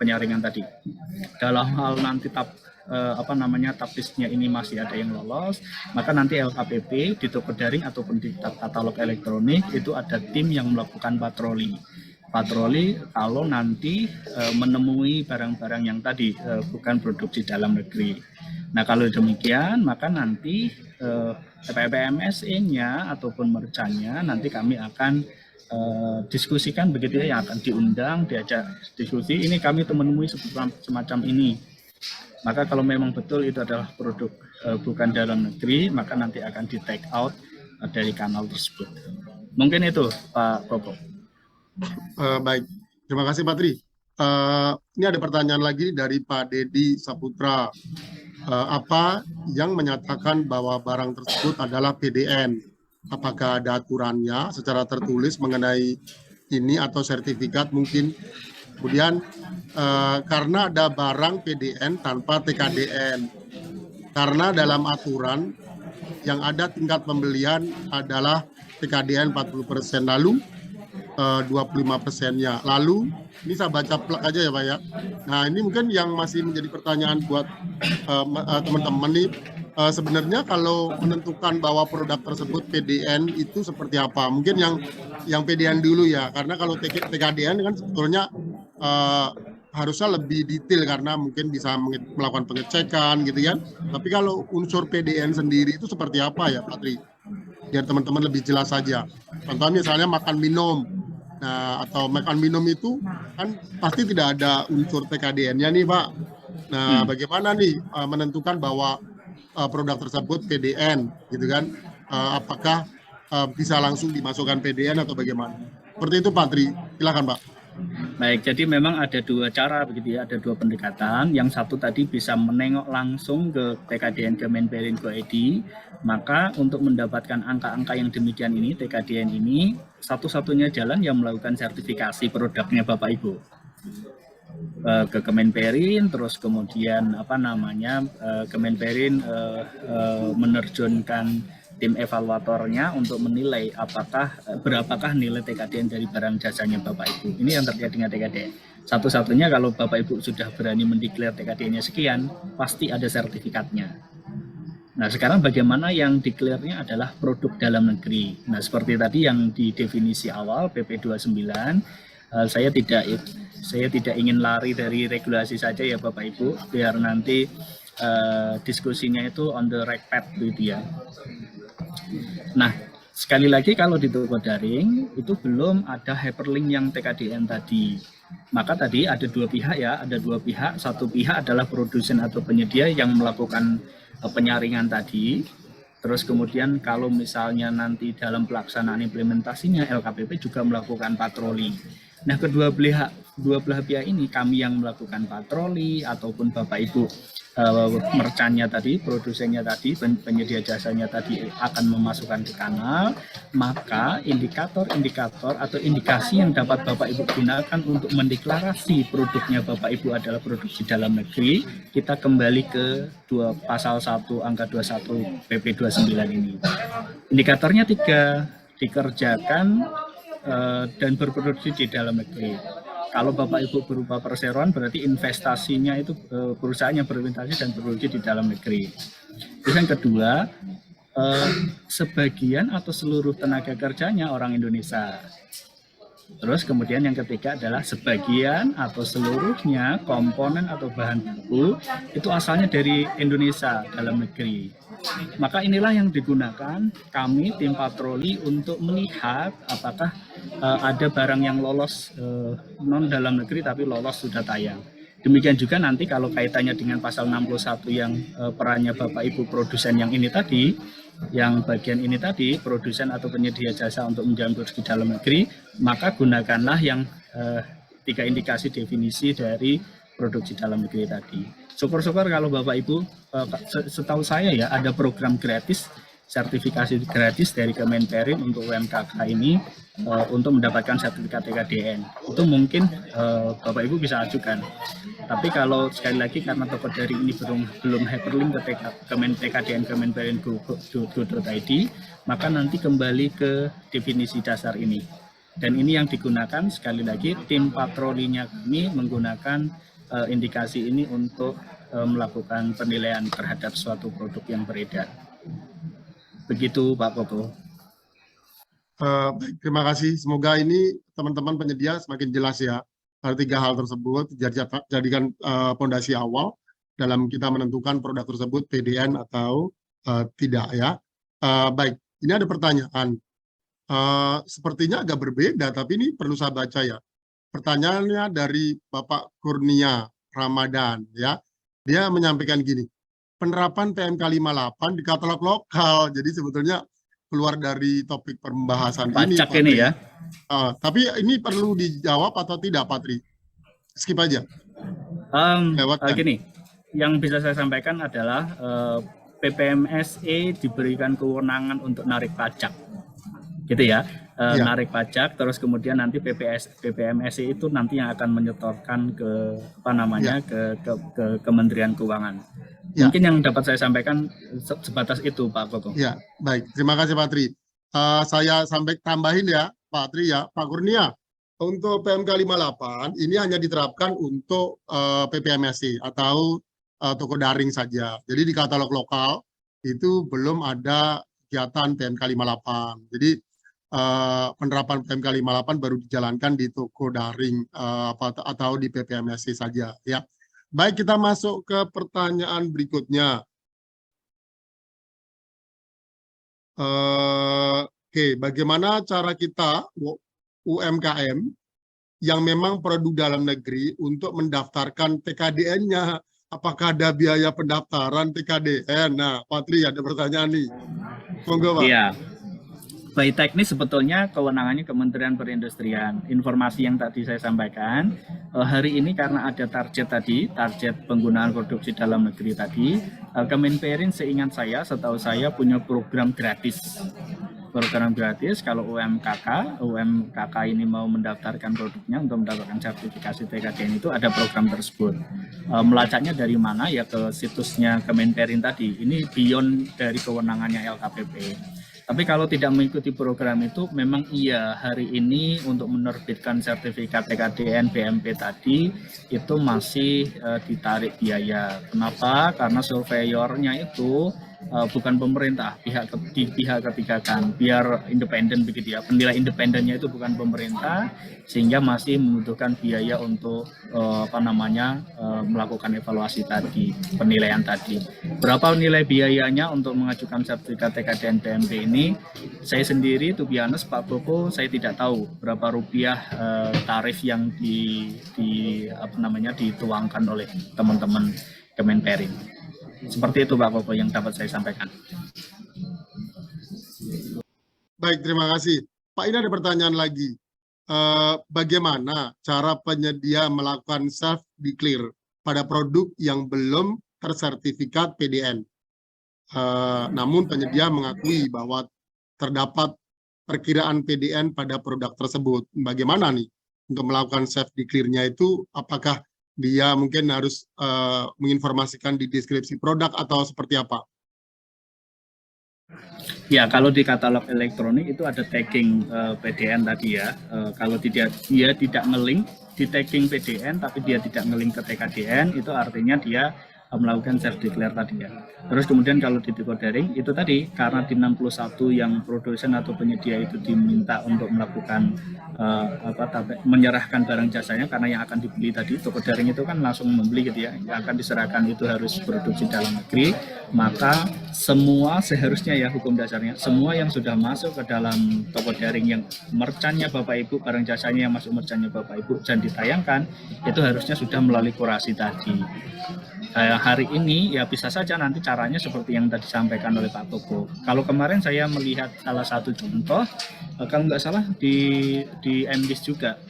penyaringan tadi. Dalam hal nanti tapisnya ini masih ada yang lolos, maka nanti LKPP di toko daring ataupun di katalog elektronik itu ada tim yang melakukan patroli kalau nanti menemui barang-barang yang tadi bukan produksi dalam negeri. Nah, kalau demikian maka nanti PPMSE-nya ataupun merchant-nya nanti kami akan diskusikan begitu ya, yang akan diundang, diajak diskusi, ini kami menemui semacam ini. Maka kalau memang betul itu adalah produk bukan dalam negeri, maka nanti akan di take out dari kanal tersebut. Mungkin itu Pak Koko. Baik, terima kasih Pak Tri. Ini ada pertanyaan lagi dari Pak Dedi Saputra. Apa yang menyatakan bahwa barang tersebut adalah PDN? Apakah ada aturannya secara tertulis mengenai ini atau sertifikat mungkin? Kemudian karena ada barang PDN tanpa TKDN, karena dalam aturan yang ada tingkat pembelian adalah TKDN 40%, lalu 25%-nya. Lalu, ini saya baca plak aja ya Pak ya. Nah ini mungkin yang masih menjadi pertanyaan buat teman-teman nih, sebenarnya kalau menentukan bahwa produk tersebut PDN itu seperti apa? Mungkin yang PDN dulu ya, karena kalau TKDN kan sebetulnya harusnya lebih detail karena mungkin bisa melakukan pengecekan gitu kan. Tapi kalau unsur PDN sendiri itu seperti apa ya Pak Tri? Biar teman-teman lebih jelas saja. Contohnya misalnya makan minum. Nah, atau makan minum itu kan pasti tidak ada unsur TKDN-nya nih Pak. Nah, bagaimana nih menentukan bahwa produk tersebut PDN gitu kan? Apakah bisa langsung dimasukkan PDN atau bagaimana? Seperti itu Pak Tri. Silakan Pak. Baik, jadi memang ada dua cara begitu ya, ada dua pendekatan. Yang satu tadi bisa menengok langsung ke TKDN Kemenperin.go.id. Maka untuk mendapatkan angka-angka yang demikian ini, TKDN ini, satu-satunya jalan yang melakukan sertifikasi produknya Bapak Ibu. Ke Kemenperin, terus kemudian Kemenperin menerjunkan tim evaluatornya untuk menilai berapakah nilai TKDN dari barang jasanya Bapak Ibu. Ini yang terkait dengan TKDN. Satu-satunya kalau Bapak Ibu sudah berani mendeklar TKDN-nya sekian, pasti ada sertifikatnya. Nah, sekarang bagaimana yang deklarnya adalah produk dalam negeri. Nah, seperti tadi yang di definisi awal PP 29, saya tidak ingin lari dari regulasi saja ya Bapak Ibu, biar nanti diskusinya itu on the right path gitu ya. Nah, sekali lagi kalau di toko daring itu belum ada hyperlink yang TKDN tadi. Maka tadi ada dua pihak. Satu pihak adalah produsen atau penyedia yang melakukan penyaringan tadi. Terus kemudian kalau misalnya nanti dalam pelaksanaan implementasinya LKPP juga melakukan patroli. Nah, kedua belah pihak ini kami yang melakukan patroli ataupun Bapak Ibu merchantnya tadi, produsennya tadi, penyedia jasanya tadi akan memasukkan ke kanal, maka indikator-indikator atau indikasi yang dapat Bapak Ibu gunakan untuk mendeklarasi produknya Bapak Ibu adalah produksi dalam negeri, kita kembali ke pasal 1 angka 21 PP 29 ini. Indikatornya 3, dikerjakan dan berproduksi di dalam negeri. Kalau Bapak Ibu berupa perseroan berarti investasinya itu perusahaan yang berinvestasi dan berproduksi di dalam negeri. Terus yang kedua, sebagian atau seluruh tenaga kerjanya orang Indonesia. Terus kemudian yang ketiga adalah sebagian atau seluruhnya komponen atau bahan baku itu asalnya dari Indonesia dalam negeri. Maka inilah yang digunakan kami tim patroli untuk melihat apakah ada barang yang lolos non dalam negeri tapi lolos sudah tayang. Demikian juga nanti kalau kaitannya dengan pasal 61 yang perannya Bapak Ibu produsen yang ini tadi, yang bagian ini tadi, produsen atau penyedia jasa untuk menjalankan produksi dalam negeri, maka gunakanlah yang 3 indikasi definisi dari produksi dalam negeri tadi. Syukur-syukur kalau Bapak Ibu, setahu saya ya ada program gratis, sertifikasi gratis dari Kemenperin untuk UMKK ini untuk mendapatkan sertifikat TKDN. Itu mungkin Bapak Ibu bisa ajukan. Tapi kalau sekali lagi karena toko daring ini belum hyperlink ke TKDN Kemenperin.go.id, maka nanti kembali ke definisi dasar ini. Dan ini yang digunakan sekali lagi tim patrolinya kami menggunakan indikasi ini untuk melakukan penilaian terhadap suatu produk yang beredar. Begitu Pak Koko. Baik, terima kasih. Semoga ini teman-teman penyedia semakin jelas ya. Tiga hal tersebut jadikan fondasi awal dalam kita menentukan produk tersebut PDN atau tidak ya. Baik, ini ada pertanyaan. Sepertinya agak berbeda, tapi ini perlu saya baca ya. Pertanyaannya dari Bapak Kurnia Ramadan ya. Dia menyampaikan gini, penerapan PMK 58 di katalog lokal. Jadi sebetulnya keluar dari topik pembahasan pajak ini ya. Tapi ini perlu dijawab atau tidak, Pak Tri? Skip aja. Gini, yang bisa saya sampaikan adalah PPMSE diberikan kewenangan untuk narik pajak, gitu ya. Narik pajak, terus kemudian nanti PPMSE itu nanti yang akan menyetorkan ke ke Kementerian Keuangan. Mungkin yang dapat saya sampaikan sebatas itu, Pak Koko. Ya, baik. Terima kasih, Pak Tri. Saya tambahin ya, Pak Tri ya, Pak Kurnia. Untuk PMK 58 ini hanya diterapkan untuk PPMSI atau toko daring saja. Jadi di katalog lokal itu belum ada kegiatan PMK 58. Jadi penerapan PMK 58 baru dijalankan di toko daring atau di PPMSI saja ya. Baik, kita masuk ke pertanyaan berikutnya. Oke, bagaimana cara kita UMKM yang memang produk dalam negeri untuk mendaftarkan TKDN-nya? Apakah ada biaya pendaftaran TKDN? Nah, Pak Tri, ada pertanyaan nih. Monggo, Pak. Iya. Baik, teknis sebetulnya kewenangannya Kementerian Perindustrian. Informasi yang tadi saya sampaikan, hari ini karena ada target penggunaan produksi dalam negeri tadi, Kemenperin setahu saya punya program gratis. Kalau UMKK ini mau mendaftarkan produknya untuk mendapatkan sertifikasi TKDN itu ada program tersebut. Melacaknya dari mana ya, ke situsnya Kemenperin tadi. Ini beyond dari kewenangannya LKPP. Tapi kalau tidak mengikuti program itu, memang iya hari ini untuk menerbitkan sertifikat TKDN BMP tadi itu masih ditarik biaya. Kenapa? Karena surveyornya itu bukan pemerintah, pihak ketiga kan, biar independen begitu ya. Penilai independennya itu bukan pemerintah, sehingga masih membutuhkan biaya untuk melakukan evaluasi tadi, penilaian tadi. Berapa nilai biayanya untuk mengajukan sertifikat TKDN BMP ini? Saya sendiri, to be honest, Pak Koko, saya tidak tahu berapa rupiah tarif yang dituangkan oleh teman-teman Kemenperin. Seperti itu Pak Koko yang dapat saya sampaikan. Baik, terima kasih. Pak, ini ada pertanyaan lagi. Bagaimana cara penyedia melakukan self-declare pada produk yang belum tersertifikat PDN? Namun penyedia mengakui bahwa terdapat perkiraan PDN pada produk tersebut. Bagaimana nih untuk melakukan self-declare-nya itu? Apakah dia mungkin harus menginformasikan di deskripsi produk atau seperti apa? Ya, kalau di katalog elektronik itu ada tagging PDN tadi ya. Kalau dia tidak nge-link di tagging PDN tapi dia tidak nge-link ke TKDN, itu artinya dia melakukan self-declare tadi ya. Terus kemudian kalau di toko daring itu tadi, karena di 61 yang produsen atau penyedia itu diminta untuk melakukan menyerahkan barang jasanya, karena yang akan dibeli tadi, toko daring itu kan langsung membeli gitu ya, yang akan diserahkan itu harus produksi dalam negeri, maka semua seharusnya ya, hukum dasarnya, semua yang sudah masuk ke dalam toko daring yang merchantnya Bapak Ibu, barang jasanya yang masuk merchantnya Bapak Ibu dan ditayangkan, itu harusnya sudah melalui kurasi tadi. Hari ini ya bisa saja nanti caranya seperti yang tadi disampaikan oleh Pak Koko. Kalau kemarin saya melihat salah satu contoh, kalau nggak salah di MDIS juga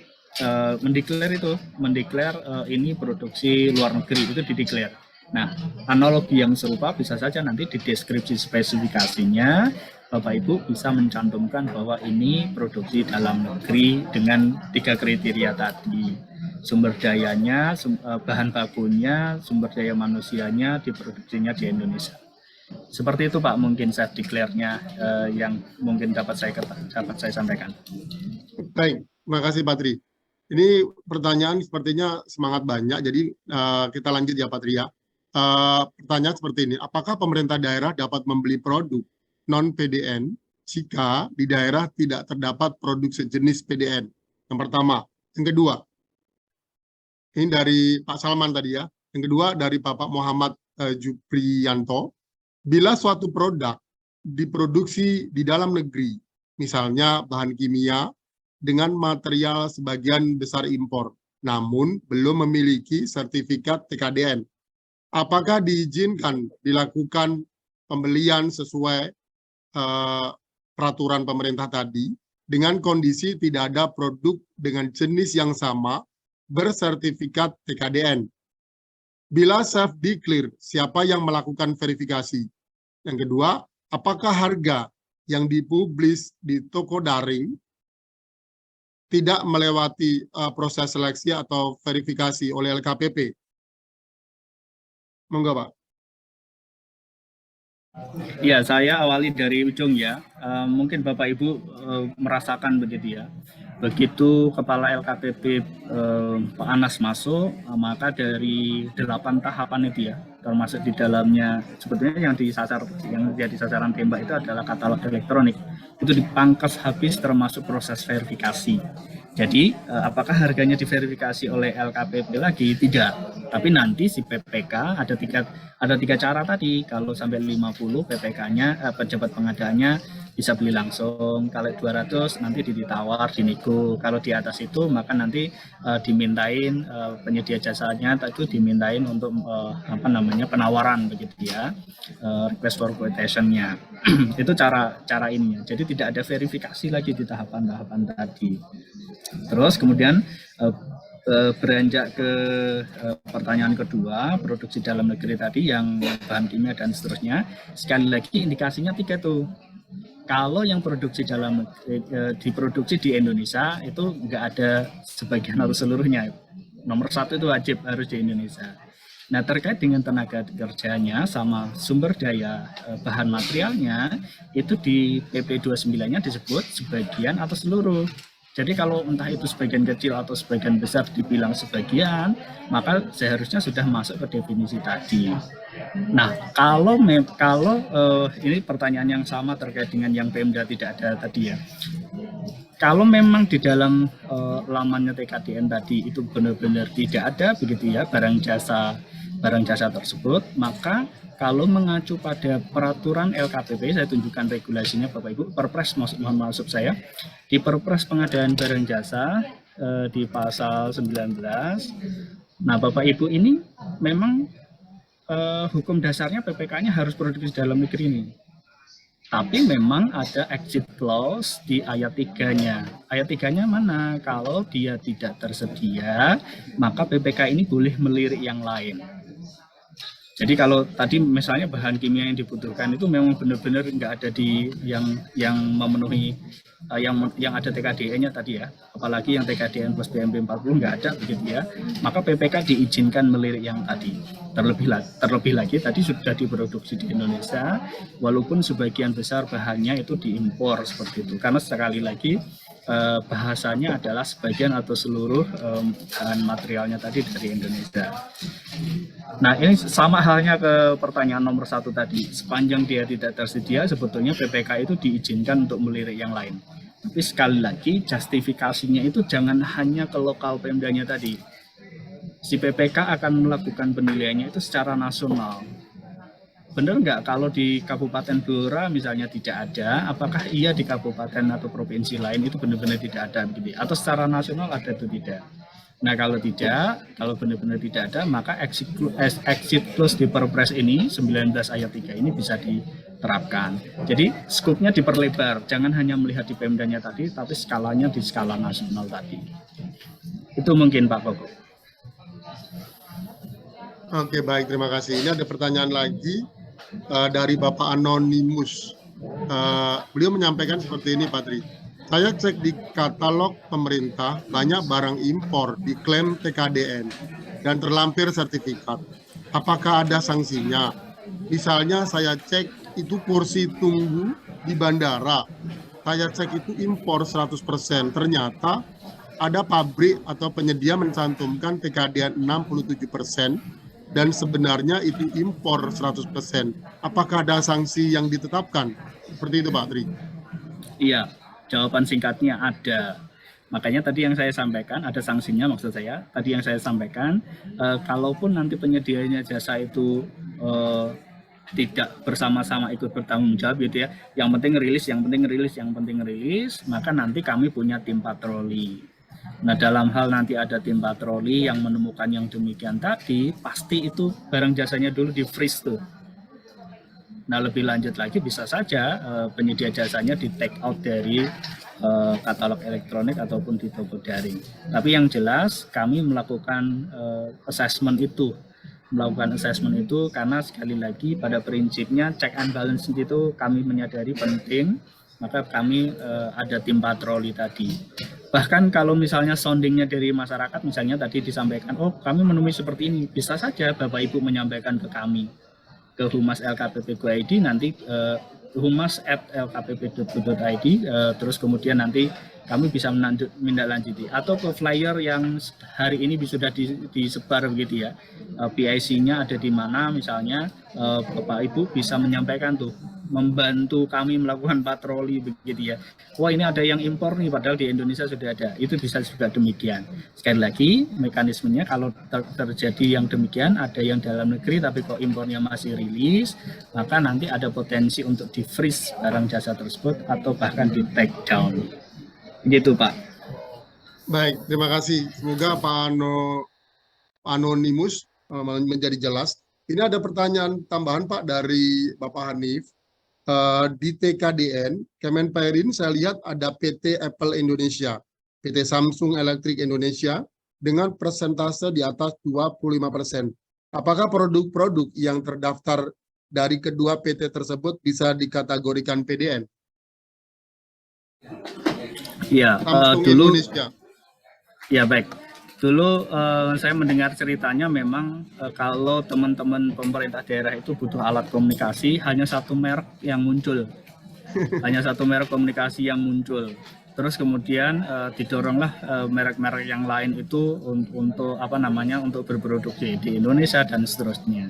mendeklar ini produksi luar negeri, itu dideklar. Nah, analogi yang serupa bisa saja nanti di deskripsi spesifikasinya Bapak Ibu bisa mencantumkan bahwa ini produksi dalam negeri dengan 3 kriteria tadi. Sumber dayanya, bahan bakunya, sumber daya manusianya, diproduksinya di Indonesia. Seperti itu Pak, mungkin saya declare-nya yang mungkin dapat saya sampaikan. Baik, terima kasih Pak Tri. Ini pertanyaan sepertinya semangat banyak, jadi kita lanjut ya Patria. Pertanyaan seperti ini, apakah pemerintah daerah dapat membeli produk non-PDN jika di daerah tidak terdapat produk sejenis PDN? Yang pertama. Yang kedua, ini dari Pak Salman tadi ya. Yang kedua dari Bapak Muhammad Juprianto, bila suatu produk diproduksi di dalam negeri, misalnya bahan kimia, dengan material sebagian besar impor, namun belum memiliki sertifikat TKDN. Apakah diizinkan dilakukan pembelian sesuai peraturan pemerintah tadi, dengan kondisi tidak ada produk dengan jenis yang sama bersertifikat TKDN? Bila self-declare, siapa yang melakukan verifikasi? Yang kedua, apakah harga yang dipublis di toko daring tidak melewati proses seleksi atau verifikasi oleh LKPP? Monggo, Pak. Ya, saya awali dari ujung ya. Mungkin Bapak Ibu merasakan begitu ya. Begitu Kepala LKPP Pak Anas masuk, maka dari 8 tahapan itu ya, termasuk di dalamnya sebetulnya yang jadi sasaran tembak itu adalah katalog elektronik. Itu dipangkas habis termasuk proses verifikasi. Jadi apakah harganya diverifikasi oleh LKPP lagi? Tidak. Tapi nanti si PPK ada tiga cara tadi. Kalau sampai 50 PPK-nya pejabat pengadaannya bisa beli langsung. Kalau 200 nanti ditawar, dinego. Kalau di atas itu maka nanti dimintain penyedia jasanya itu dimintain untuk penawaran begitu ya. Request for quotation-nya. Itu cara ininya. Jadi tidak ada verifikasi lagi di tahapan-tahapan tadi. Terus kemudian beranjak ke pertanyaan kedua, produksi dalam negeri tadi yang bahan kimia dan seterusnya. Sekali lagi indikasinya 3 tuh. Kalau yang diproduksi di Indonesia itu nggak ada sebagian atau seluruhnya. Nomor 1 itu wajib harus di Indonesia. Nah, terkait dengan tenaga kerjanya sama sumber daya bahan materialnya, itu di PP 29-nya disebut sebagian atau seluruh. Jadi kalau entah itu sebagian kecil atau sebagian besar dibilang sebagian, maka seharusnya sudah masuk ke definisi tadi. Nah, kalau ini pertanyaan yang sama terkait dengan yang Pemda tidak ada tadi ya. Kalau memang di dalam lamannya TKDN tadi itu benar-benar tidak ada begitu ya barang jasa tersebut, maka kalau mengacu pada peraturan LKPP, saya tunjukkan regulasinya Bapak Ibu, Perpres mohon maaf saya, di Perpres pengadaan barang jasa di pasal 19. Nah, Bapak Ibu ini memang hukum dasarnya PPK-nya harus produksi dalam negeri ini. Tapi memang ada exit clause di ayat 3-nya. Ayat 3-nya mana? Kalau dia tidak tersedia, maka PPK ini boleh melirik yang lain. Jadi kalau tadi misalnya bahan kimia yang dibutuhkan itu memang benar-benar nggak ada di yang memenuhi yang ada TKDN-nya tadi ya, apalagi yang TKDN plus BMP 40 nggak ada begitu ya, maka PPK diizinkan melirik yang tadi. Terlebih lagi tadi sudah diproduksi di Indonesia, walaupun sebagian besar bahannya itu diimpor seperti itu, karena sekali lagi bahasanya adalah sebagian atau seluruh bahan materialnya tadi dari Indonesia. Nah, ini sama halnya ke pertanyaan nomor 1 tadi. Sepanjang dia tidak tersedia, sebetulnya PPK itu diizinkan untuk melirik yang lain. Tapi sekali lagi, justifikasinya itu jangan hanya ke lokal Pemdanya tadi. Si PPK akan melakukan penilaiannya itu secara nasional. Benar nggak kalau di Kabupaten Blora misalnya tidak ada, apakah iya di kabupaten atau provinsi lain itu benar-benar tidak ada begitu? Atau secara nasional ada atau tidak? Nah, kalau tidak, kalau benar-benar tidak ada, maka exit clause di Perpres ini 19 ayat 3 ini bisa diterapkan. Jadi skupnya diperlebar, jangan hanya melihat di Pemdanya tadi, tapi skalanya di skala nasional tadi. Itu mungkin Pak Koko. Oke, baik, terima kasih. Ini ada pertanyaan lagi dari Bapak Anonymous. Beliau menyampaikan seperti ini, Pak Tri. Saya cek di katalog pemerintah, banyak barang impor diklaim TKDN dan terlampir sertifikat. Apakah ada sanksinya? Misalnya saya cek itu kursi tunggu di bandara. Saya cek itu impor 100%. Ternyata ada pabrik atau penyedia mencantumkan TKDN 67% dan sebenarnya itu impor 100%. Apakah ada sanksi yang ditetapkan? Seperti itu Pak Tri. Iya, jawaban singkatnya ada. Makanya tadi yang saya sampaikan, ada sanksinya maksud saya. Tadi yang saya sampaikan, kalaupun nanti penyedianya jasa itu tidak bersama-sama ikut bertanggung jawab gitu ya, yang penting rilis, maka nanti kami punya tim patroli. Nah, dalam hal nanti ada tim patroli yang menemukan yang demikian tadi, pasti itu barang jasanya dulu di freeze tuh. Nah, lebih lanjut lagi bisa saja penyedia jasanya di take out dari katalog elektronik ataupun di toko daring. Tapi yang jelas kami melakukan assessment itu. Karena sekali lagi pada prinsipnya check and balance itu kami menyadari penting, maka kami ada tim patroli tadi. Bahkan kalau misalnya soundingnya dari masyarakat, misalnya tadi disampaikan, oh kami menemui seperti ini, bisa saja Bapak Ibu menyampaikan ke kami, ke Humas LKPP.go.id, nanti humas@lkpp.go.id, terus kemudian nanti kami bisa menindaklanjuti, atau ke flyer yang hari ini sudah disebar begitu ya, PIC-nya ada di mana misalnya, Bapak Ibu bisa menyampaikan tuh, membantu kami melakukan patroli begitu ya. Wah, ini ada yang impor nih padahal di Indonesia sudah ada. Itu bisa juga demikian. Sekali lagi mekanismenya kalau terjadi yang demikian, ada yang dalam negeri tapi kok impornya masih rilis, maka nanti ada potensi untuk di freeze barang jasa tersebut atau bahkan di take down. Begitu Pak. Baik, terima kasih. Semoga Pak Anonimus menjadi jelas. Ini ada pertanyaan tambahan Pak dari Bapak Hanif. Di TKDN, Kemenperin saya lihat ada PT Apple Indonesia, PT Samsung Electric Indonesia dengan persentase di atas 25%. Apakah produk-produk yang terdaftar dari kedua PT tersebut bisa dikategorikan PDN? Ya, dulu. Indonesia. Ya baik. Dulu saya mendengar ceritanya memang kalau teman-teman pemerintah daerah itu butuh alat komunikasi, hanya satu merek yang muncul. Hanya satu merek komunikasi yang muncul. Terus kemudian didoronglah merek-merek yang lain itu untuk untuk berproduksi di Indonesia dan seterusnya.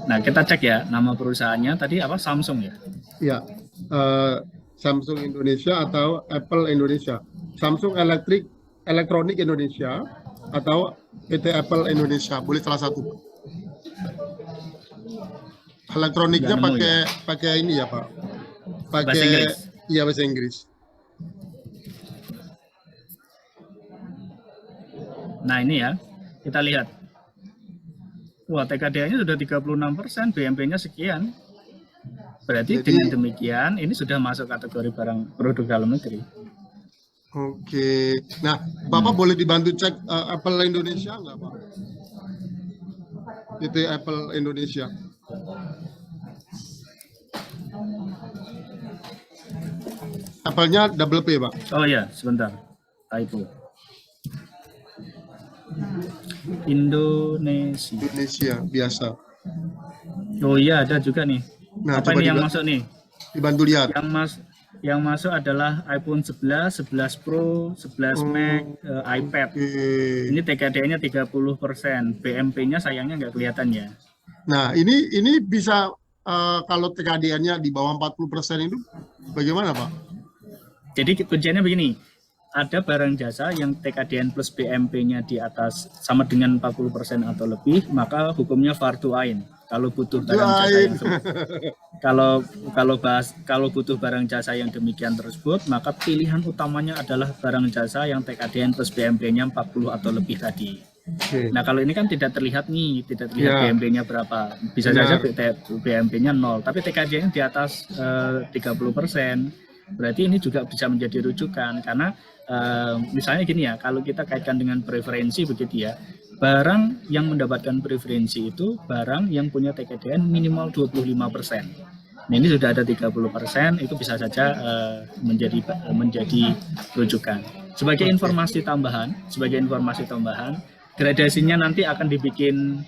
Nah, kita cek ya, nama perusahaannya tadi apa? Samsung ya? Iya. Samsung Indonesia atau Apple Indonesia. Samsung Elektronik Indonesia atau PT Apple Indonesia, boleh salah satu. Elektroniknya pakai ini ya Pak, pakai bahasa Inggris. Nah ini ya, kita lihat. Wah, TKDN-nya sudah 36%, BMP-nya sekian. Berarti dengan demikian ini sudah masuk kategori barang produk dalam negeri. Oke, nah Bapak boleh dibantu cek Apple Indonesia nggak Pak? PT Apple Indonesia. Apple-nya double P Pak. Oh ya, sebentar, typo. Indonesia biasa. Oh iya, ada juga nih. Nah, apa ini yang masuk nih? Dibantu lihat. Yang masuk adalah iPhone 11, 11 Pro, 11 Max, iPad. Ini TKDN-nya 30%, BMP-nya sayangnya nggak kelihatan ya. Nah, ini bisa kalau TKDN-nya di bawah 40% itu bagaimana Pak? Jadi kuncinya begini, ada barang jasa yang TKDN plus BMP-nya di atas sama dengan 40% atau lebih, maka hukumnya fardu ain. Kalau butuh barang jasa yang kalau butuh barang jasa yang demikian tersebut, maka pilihan utamanya adalah barang jasa yang TKDN plus BMP-nya 40 atau lebih tadi. Nah, kalau ini kan tidak terlihat nih, tidak terlihat BMP-nya berapa. Bisa saja BMP-nya 0, tapi TKDN di atas 30%. Berarti ini juga bisa menjadi rujukan karena misalnya gini ya, kalau kita kaitkan dengan preferensi begitu ya, barang yang mendapatkan preferensi itu barang yang punya TKDN minimal 25%. Nah, ini sudah ada 30%, itu bisa saja menjadi rujukan. Sebagai informasi tambahan, gradasinya nanti akan dibikin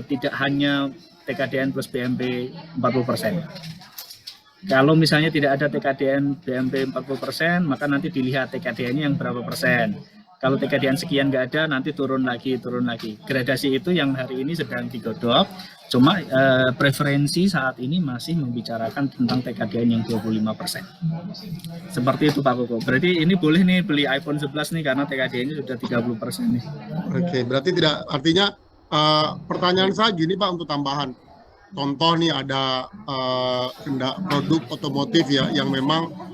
tidak hanya TKDN plus BMP 40%. Kalau misalnya tidak ada TKDN BMP 40%, maka nanti dilihat TKDN-nya yang berapa persen. Kalau TKDN sekian nggak ada, nanti turun lagi. Gradasi itu yang hari ini sedang digodok. Cuma preferensi saat ini masih membicarakan tentang TKDN yang 25%. Seperti itu Pak Koko. Berarti ini boleh nih beli iPhone 11 nih karena TKDN-nya sudah 30% nih. Oke, berarti tidak, artinya pertanyaan saya gini Pak untuk tambahan. Contoh nih ada produk otomotif ya yang memang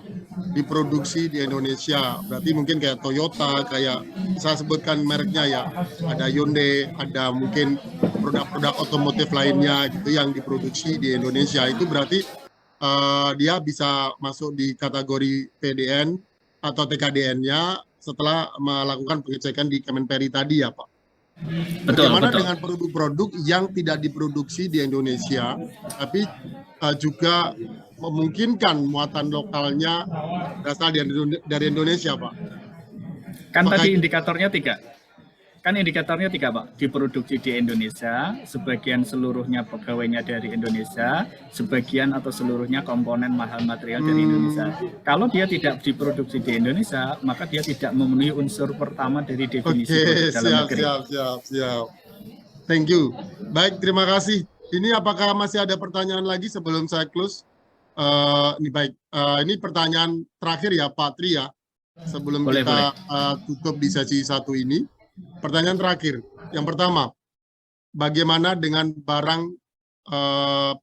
diproduksi di Indonesia, berarti mungkin kayak Toyota, kayak saya sebutkan mereknya ya, ada Hyundai, ada mungkin produk-produk otomotif lainnya gitu yang diproduksi di Indonesia, itu berarti dia bisa masuk di kategori PDN atau TKDN-nya setelah melakukan pengecekan di Kemenperi tadi ya Pak. Bagaimana Betul. dengan produk-produk yang tidak diproduksi di Indonesia, tapi juga memungkinkan muatan lokalnya berasal dari Indonesia, Pak? Kan Apakah tadi indikatornya 3. Pak. Diproduksi di Indonesia, sebagian seluruhnya pegawainya dari Indonesia, sebagian atau seluruhnya komponen mahal material dari Indonesia. Kalau dia tidak diproduksi di Indonesia, maka dia tidak memenuhi unsur pertama dari definisi produk dalam negeri. Siap. Thank you. Baik, terima kasih. Ini apakah masih ada pertanyaan lagi sebelum saya close? Ini baik. Ini pertanyaan terakhir ya Pak Tri ya. Sebelum kita tutup di sesi 1 ini. Pertanyaan terakhir. Yang pertama, bagaimana dengan barang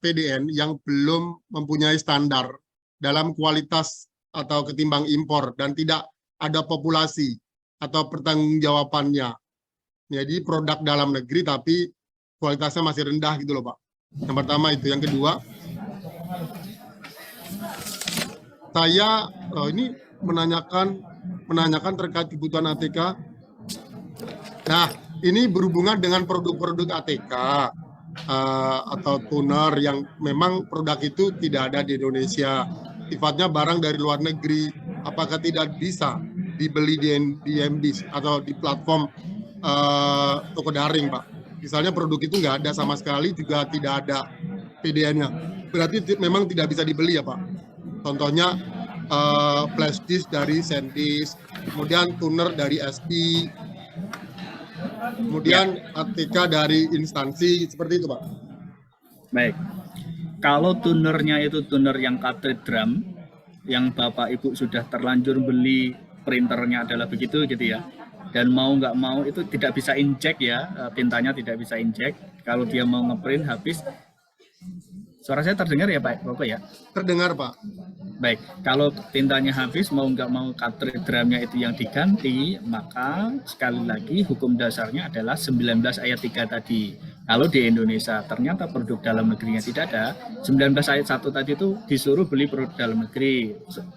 PDN yang belum mempunyai standar dalam kualitas atau ketimbang impor dan tidak ada populasi atau pertanggungjawabannya. Jadi produk dalam negeri tapi kualitasnya masih rendah gitu loh Pak. Yang pertama itu. Yang kedua, saya ini menanyakan terkait kebutuhan ATK. Nah, ini berhubungan dengan produk-produk ATK atau tuner yang memang produk itu tidak ada di Indonesia, sifatnya barang dari luar negeri. Apakah tidak bisa dibeli di MD atau di platform toko daring, Pak? Misalnya produk itu nggak ada sama sekali, juga tidak ada PDN-nya. Berarti memang tidak bisa dibeli ya, Pak? Contohnya flash disk dari SanDisk, kemudian tuner dari SP, kemudian ATK dari instansi, seperti itu, Pak. Baik. Kalau tunernya itu tuner yang cartridge drum, yang Bapak Ibu sudah terlanjur beli printernya adalah begitu gitu ya. Dan mau nggak mau itu tidak bisa inject ya, tintanya tidak bisa inject. Kalau dia mau ngeprint habis, suara saya terdengar ya Pak Koko ya? Terdengar Pak. Baik, kalau tintanya habis mau nggak mau cartridge drumnya itu yang diganti, maka sekali lagi hukum dasarnya adalah 19 ayat 3 tadi. Kalau di Indonesia ternyata produk dalam negerinya tidak ada, 19 ayat 1 tadi itu disuruh beli produk dalam negeri,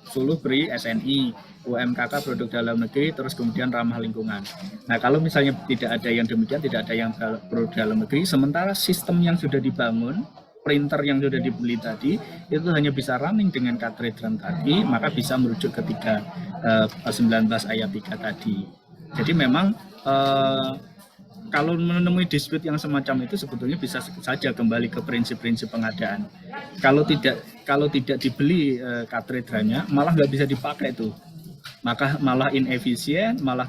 suruh beli SNI, UMKK produk dalam negeri, terus kemudian ramah lingkungan. Nah kalau misalnya tidak ada yang demikian, tidak ada yang produk dalam negeri, sementara sistem yang sudah dibangun, printer yang sudah dibeli tadi itu hanya bisa running dengan cartridge drum tadi, maka bisa merujuk ke 19 ayat 3 tadi. Jadi memang kalau menemui dispute yang semacam itu sebetulnya bisa saja kembali ke prinsip-prinsip pengadaan. Kalau tidak dibeli cartridge drumnya, malah nggak bisa dipakai tuh. Maka malah inefisien, malah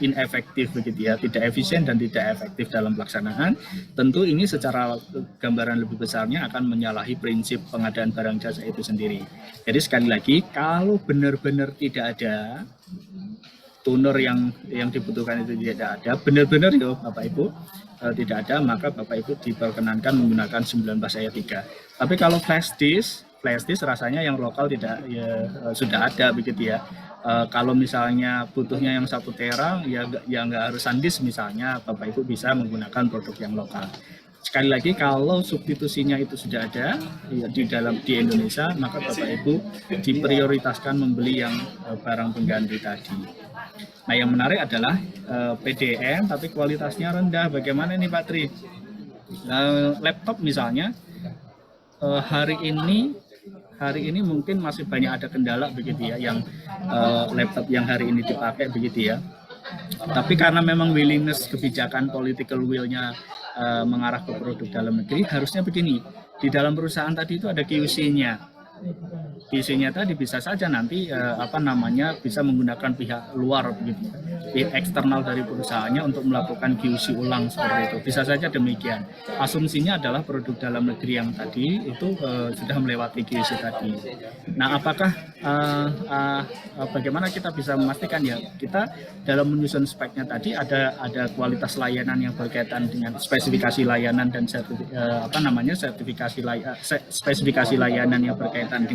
inefektif begitu ya, tidak efisien dan tidak efektif dalam pelaksanaan. Tentu ini secara gambaran lebih besarnya akan menyalahi prinsip pengadaan barang jasa itu sendiri. Jadi sekali lagi, kalau benar-benar tidak ada tuner yang dibutuhkan itu tidak ada, benar-benar ya Bapak Ibu tidak ada, maka Bapak Ibu diperkenankan menggunakan 19 ayat 3. Tapi kalau flash disk rasanya yang lokal tidak ya, sudah ada begitu ya. Kalau misalnya butuhnya yang 1 tera ya nggak harus SanDisk misalnya, Bapak Ibu bisa menggunakan produk yang lokal. Sekali lagi kalau substitusinya itu sudah ada ya, di Indonesia, maka Bapak Ibu diprioritaskan membeli yang barang pengganti tadi. Nah yang menarik adalah PDN tapi kualitasnya rendah. Bagaimana nih Pak Tri? Laptop misalnya hari ini mungkin masih banyak ada kendala begitu ya, yang laptop yang hari ini dipakai begitu ya. Tapi karena memang willingness, kebijakan political will-nya mengarah ke produk dalam negeri, harusnya begini, di dalam perusahaan tadi itu ada QC-nya. isinya tadi bisa saja nanti bisa menggunakan pihak luar begitu, pihak eksternal dari perusahaannya untuk melakukan QC ulang seperti itu. Bisa saja demikian. Asumsinya adalah produk dalam negeri yang tadi itu sudah melewati QC tadi. Nah, apakah bagaimana kita bisa memastikan ya kita dalam menyusun speknya tadi ada kualitas layanan yang berkaitan dengan spesifikasi layanan dan spesifikasi layanan yang berkaitan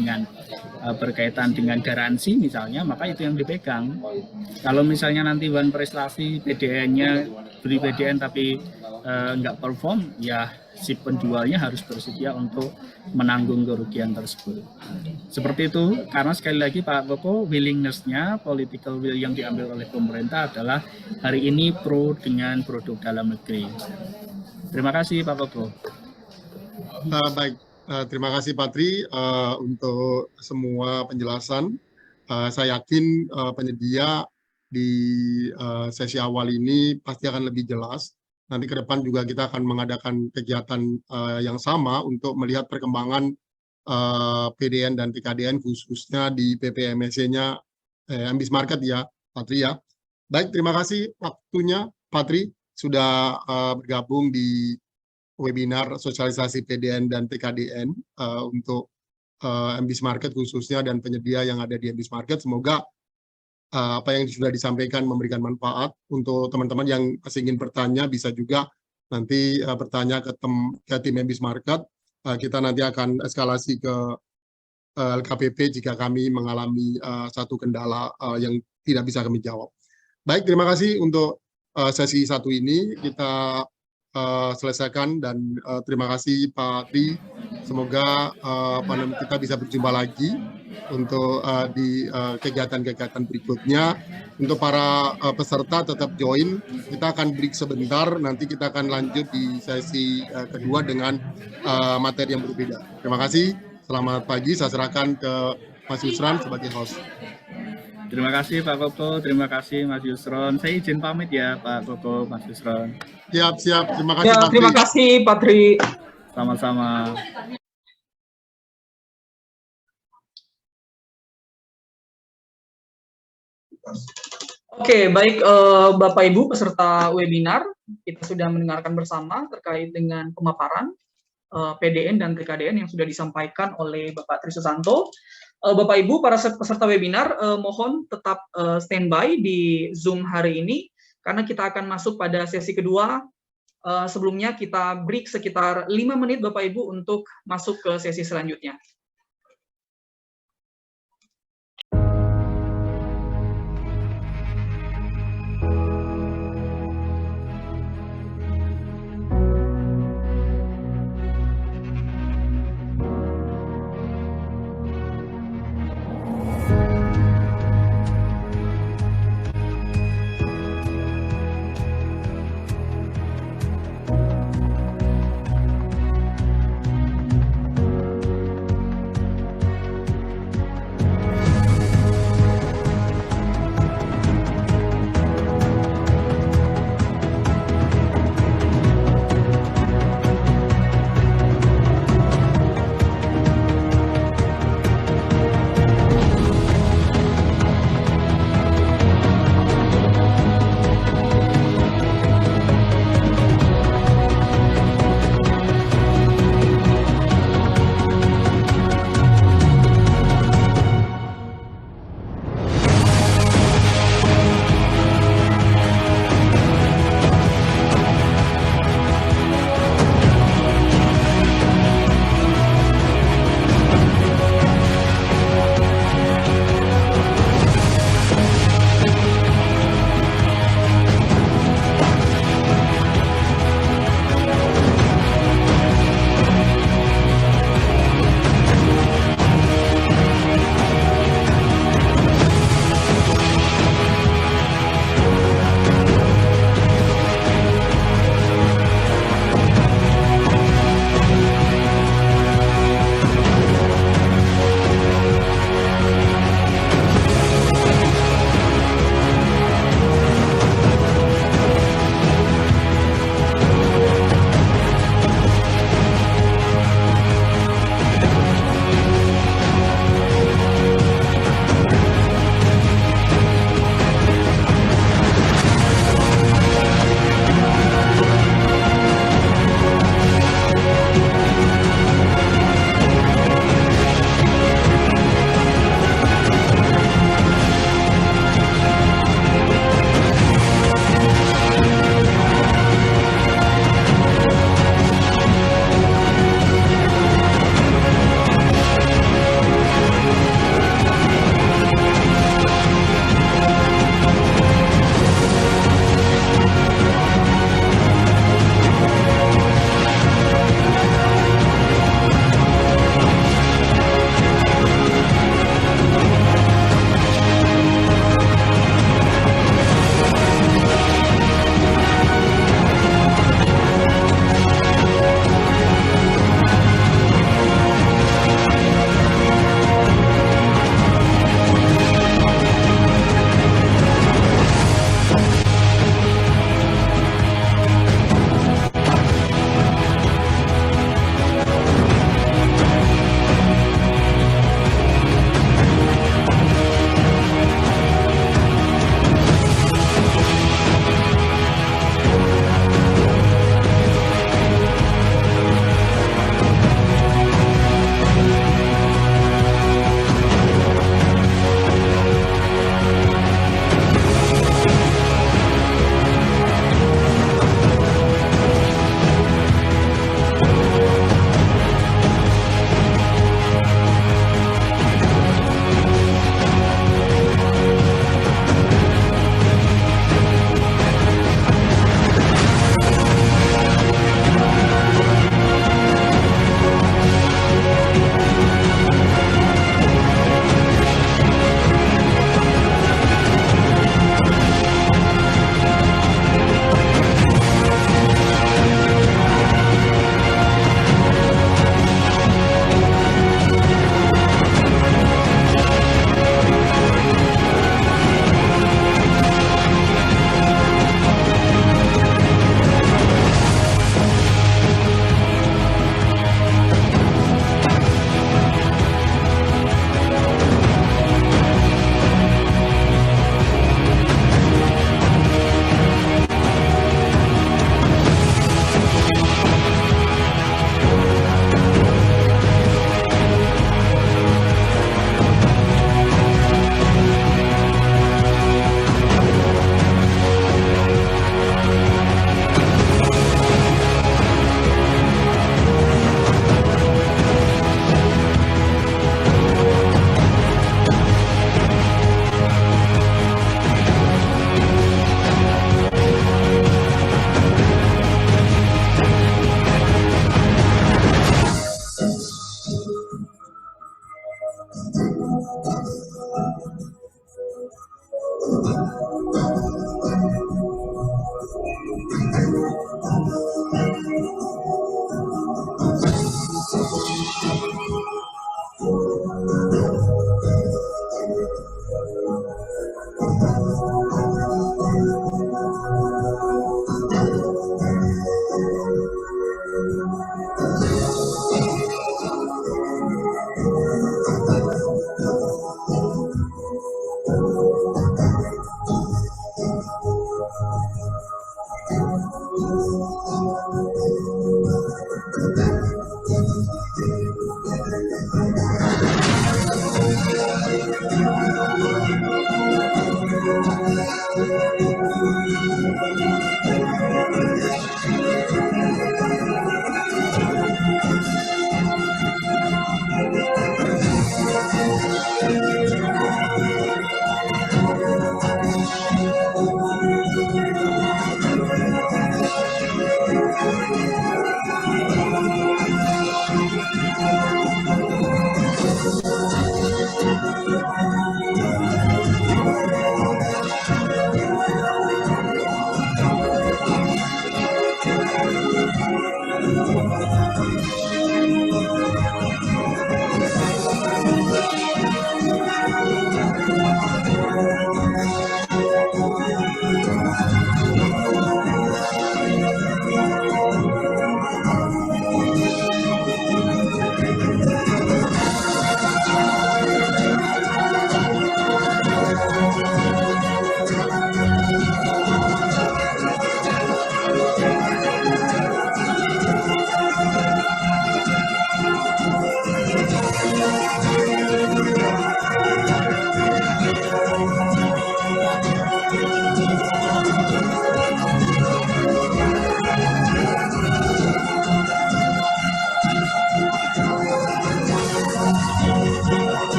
dengan garansi misalnya, maka itu yang dipegang. Kalau misalnya nanti bahan prestasi PDN-nya beli PDN tapi nggak perform, ya si penjualnya harus bersedia untuk menanggung kerugian tersebut. Seperti itu, karena sekali lagi Pak Koko, willingness-nya, political will yang diambil oleh pemerintah adalah hari ini pro dengan produk dalam negeri. Terima kasih Pak Koko. Baik, terima kasih Pak Tri untuk semua penjelasan. Saya yakin penyedia di sesi awal ini pasti akan lebih jelas. Nanti ke depan juga kita akan mengadakan kegiatan yang sama untuk melihat perkembangan PDN dan TKDN khususnya di PPMSC-nya Ambis Market ya, Pak Tri ya. Baik, terima kasih waktunya Pak Tri sudah bergabung di webinar sosialisasi PDN dan TKDN untuk Ambis Market khususnya dan penyedia yang ada di Ambis Market. Semoga apa yang sudah disampaikan memberikan manfaat untuk teman-teman yang masih ingin bertanya, bisa juga nanti bertanya ke tim Ambis Market. Kita nanti akan eskalasi ke LKPP jika kami mengalami satu kendala yang tidak bisa kami jawab. Baik, terima kasih untuk sesi satu ini kita selesaikan, dan terima kasih Pak Tri. Semoga kita bisa berjumpa lagi untuk di kegiatan-kegiatan berikutnya. Untuk para peserta tetap join, kita akan break sebentar, nanti kita akan lanjut di sesi kedua dengan materi yang berbeda. Terima kasih, selamat pagi, saya serahkan ke Mas Yusran sebagai host. Terima kasih Pak Koko, terima kasih Mas Yusron. Saya izin pamit ya Pak Koko, Mas Yusron. Siap, terima kasih Pak Tri. Terima kasih Pak Tri. Sama-sama. Oke, baik Bapak Ibu peserta webinar, kita sudah mendengarkan bersama terkait dengan pemaparan PDN dan TKDN yang sudah disampaikan oleh Bapak Tri Susanto. Bapak Ibu para peserta webinar, mohon tetap standby di Zoom hari ini karena kita akan masuk pada sesi kedua. Sebelumnya kita break sekitar 5 menit Bapak Ibu untuk masuk ke sesi selanjutnya.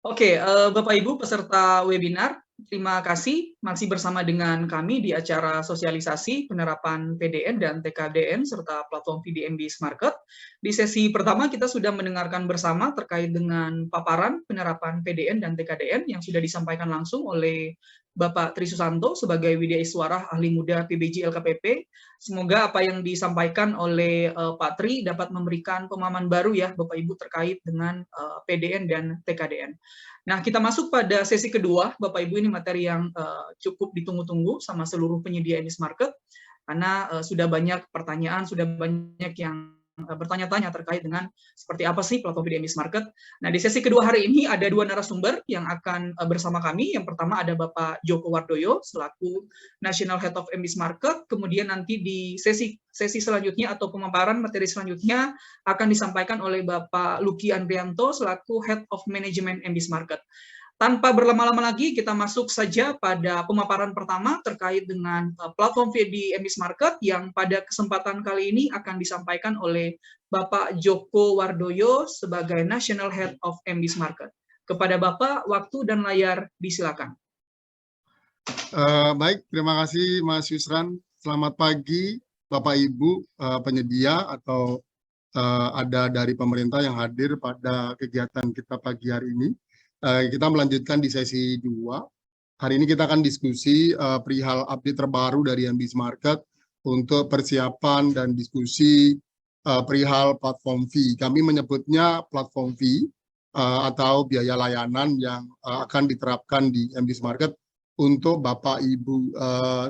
Oke, Bapak Ibu peserta webinar, terima kasih masih bersama dengan kami di acara sosialisasi penerapan PDN dan TKDN serta platform VDM Biz Market. Di sesi pertama kita sudah mendengarkan bersama terkait dengan paparan penerapan PDN dan TKDN yang sudah disampaikan langsung oleh Bapak Tri Susanto sebagai Widya Iswara Ahli Muda PBJ LKPP. Semoga apa yang disampaikan oleh Pak Tri dapat memberikan pemahaman baru ya Bapak Ibu terkait dengan PDN dan TKDN. Nah, kita masuk pada sesi kedua, Bapak Ibu, ini materi yang cukup ditunggu-tunggu sama seluruh penyedia Emis Market, karena sudah banyak pertanyaan, sudah banyak yang bertanya-tanya terkait dengan seperti apa sih platform Emis Market. Nah, di sesi kedua hari ini ada dua narasumber yang akan bersama kami. Yang pertama ada Bapak Joko Wardoyo selaku National Head of Emis Market. Kemudian nanti di sesi selanjutnya atau pemaparan materi selanjutnya akan disampaikan oleh Bapak Luki Andrianto selaku Head of Management Emis Market. Tanpa berlama-lama lagi, kita masuk saja pada pemaparan pertama terkait dengan platform di Emis Market yang pada kesempatan kali ini akan disampaikan oleh Bapak Joko Wardoyo sebagai National Head of Emis Market. Kepada Bapak, waktu dan layar disilakan. Baik, terima kasih Mas Yusran. Selamat pagi Bapak Ibu penyedia atau ada dari pemerintah yang hadir pada kegiatan kita pagi hari ini. Kita melanjutkan di sesi 2. Hari ini kita akan diskusi perihal update terbaru dari Emis Market untuk persiapan dan diskusi perihal platform fee. Kami menyebutnya platform fee atau biaya layanan yang akan diterapkan di Emis Market untuk Bapak Ibu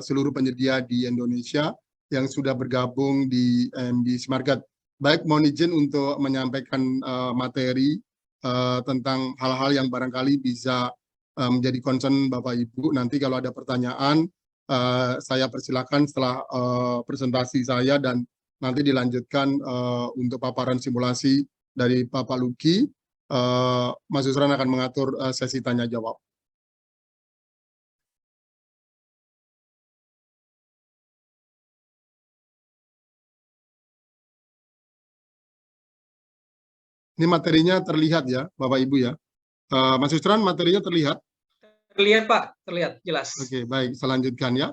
seluruh penyedia di Indonesia yang sudah bergabung di Emis Market. Baik, mohon izin untuk menyampaikan materi tentang hal-hal yang barangkali bisa menjadi concern Bapak Ibu. Nanti kalau ada pertanyaan, saya persilakan setelah presentasi saya dan nanti dilanjutkan untuk paparan simulasi dari Bapak Luki. Mas Yusran akan mengatur sesi tanya-jawab. Ini materinya terlihat ya, Bapak Ibu ya. Mas Yusran, materinya terlihat? Terlihat Pak, terlihat jelas. Oke, baik. Selanjutkan ya.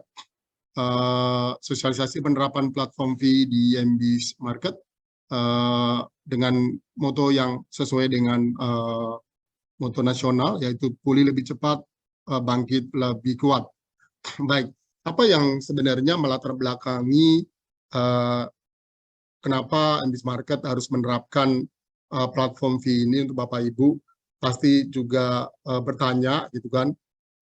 Sosialisasi penerapan platform fee di MB Market dengan moto yang sesuai dengan moto nasional, yaitu pulih lebih cepat, bangkit lebih kuat. Baik, apa yang sebenarnya melatar belakangi kenapa MB Market harus menerapkan platform fee ini untuk Bapak Ibu? Pasti juga bertanya gitu kan,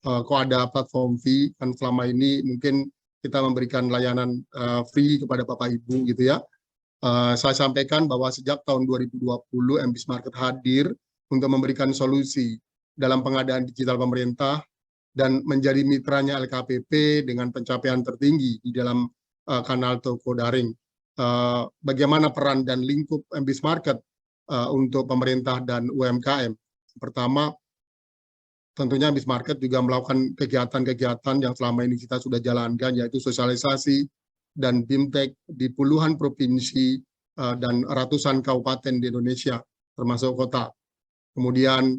kok ada platform fee, kan selama ini mungkin kita memberikan layanan free kepada Bapak Ibu gitu ya. Saya sampaikan bahwa sejak tahun 2020 MB Market hadir untuk memberikan solusi dalam pengadaan digital pemerintah dan menjadi mitranya LKPP dengan pencapaian tertinggi di dalam kanal toko daring. Bagaimana peran dan lingkup MB Market untuk pemerintah dan UMKM? Pertama, tentunya MB Market juga melakukan kegiatan-kegiatan yang selama ini kita sudah jalankan, yaitu sosialisasi dan BIMTEK di puluhan provinsi dan ratusan kabupaten di Indonesia, termasuk kota. Kemudian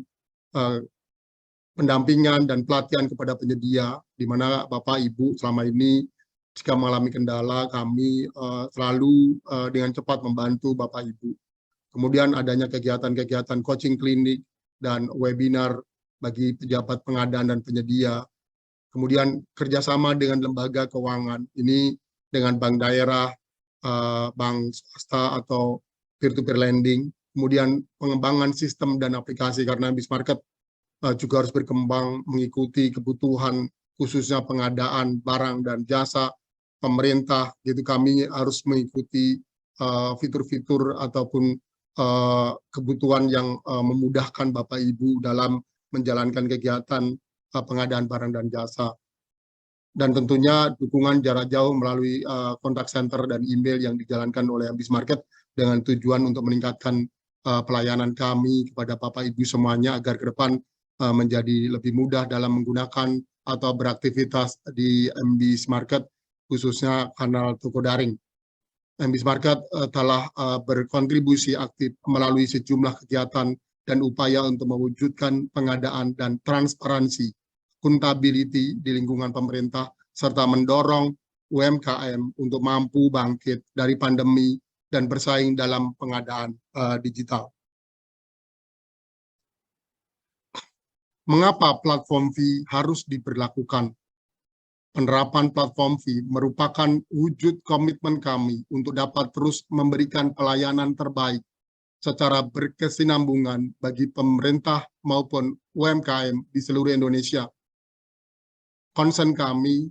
pendampingan dan pelatihan kepada penyedia, di mana Bapak Ibu selama ini jika mengalami kendala, kami selalu dengan cepat membantu Bapak Ibu. Kemudian adanya kegiatan-kegiatan coaching klinik dan webinar bagi pejabat pengadaan dan penyedia. Kemudian kerjasama dengan lembaga keuangan, ini dengan bank daerah, bank swasta atau peer-to-peer lending. Kemudian pengembangan sistem dan aplikasi, karena MB Market juga harus berkembang mengikuti kebutuhan khususnya pengadaan barang dan jasa pemerintah. Gitu, kami harus mengikuti fitur-fitur ataupun kebutuhan yang memudahkan Bapak Ibu dalam menjalankan kegiatan pengadaan barang dan jasa. Dan tentunya dukungan jarak jauh melalui kontak center dan email yang dijalankan oleh MB Market dengan tujuan untuk meningkatkan pelayanan kami kepada Bapak Ibu semuanya agar ke depan menjadi lebih mudah dalam menggunakan atau beraktivitas di MB Market, khususnya kanal toko daring. MB Market telah berkontribusi aktif melalui sejumlah kegiatan dan upaya untuk mewujudkan pengadaan dan transparansi, akuntability di lingkungan pemerintah, serta mendorong UMKM untuk mampu bangkit dari pandemi dan bersaing dalam pengadaan digital. Mengapa platform fee harus diberlakukan? Penerapan platform fee merupakan wujud komitmen kami untuk dapat terus memberikan pelayanan terbaik secara berkesinambungan bagi pemerintah maupun UMKM di seluruh Indonesia. Concern kami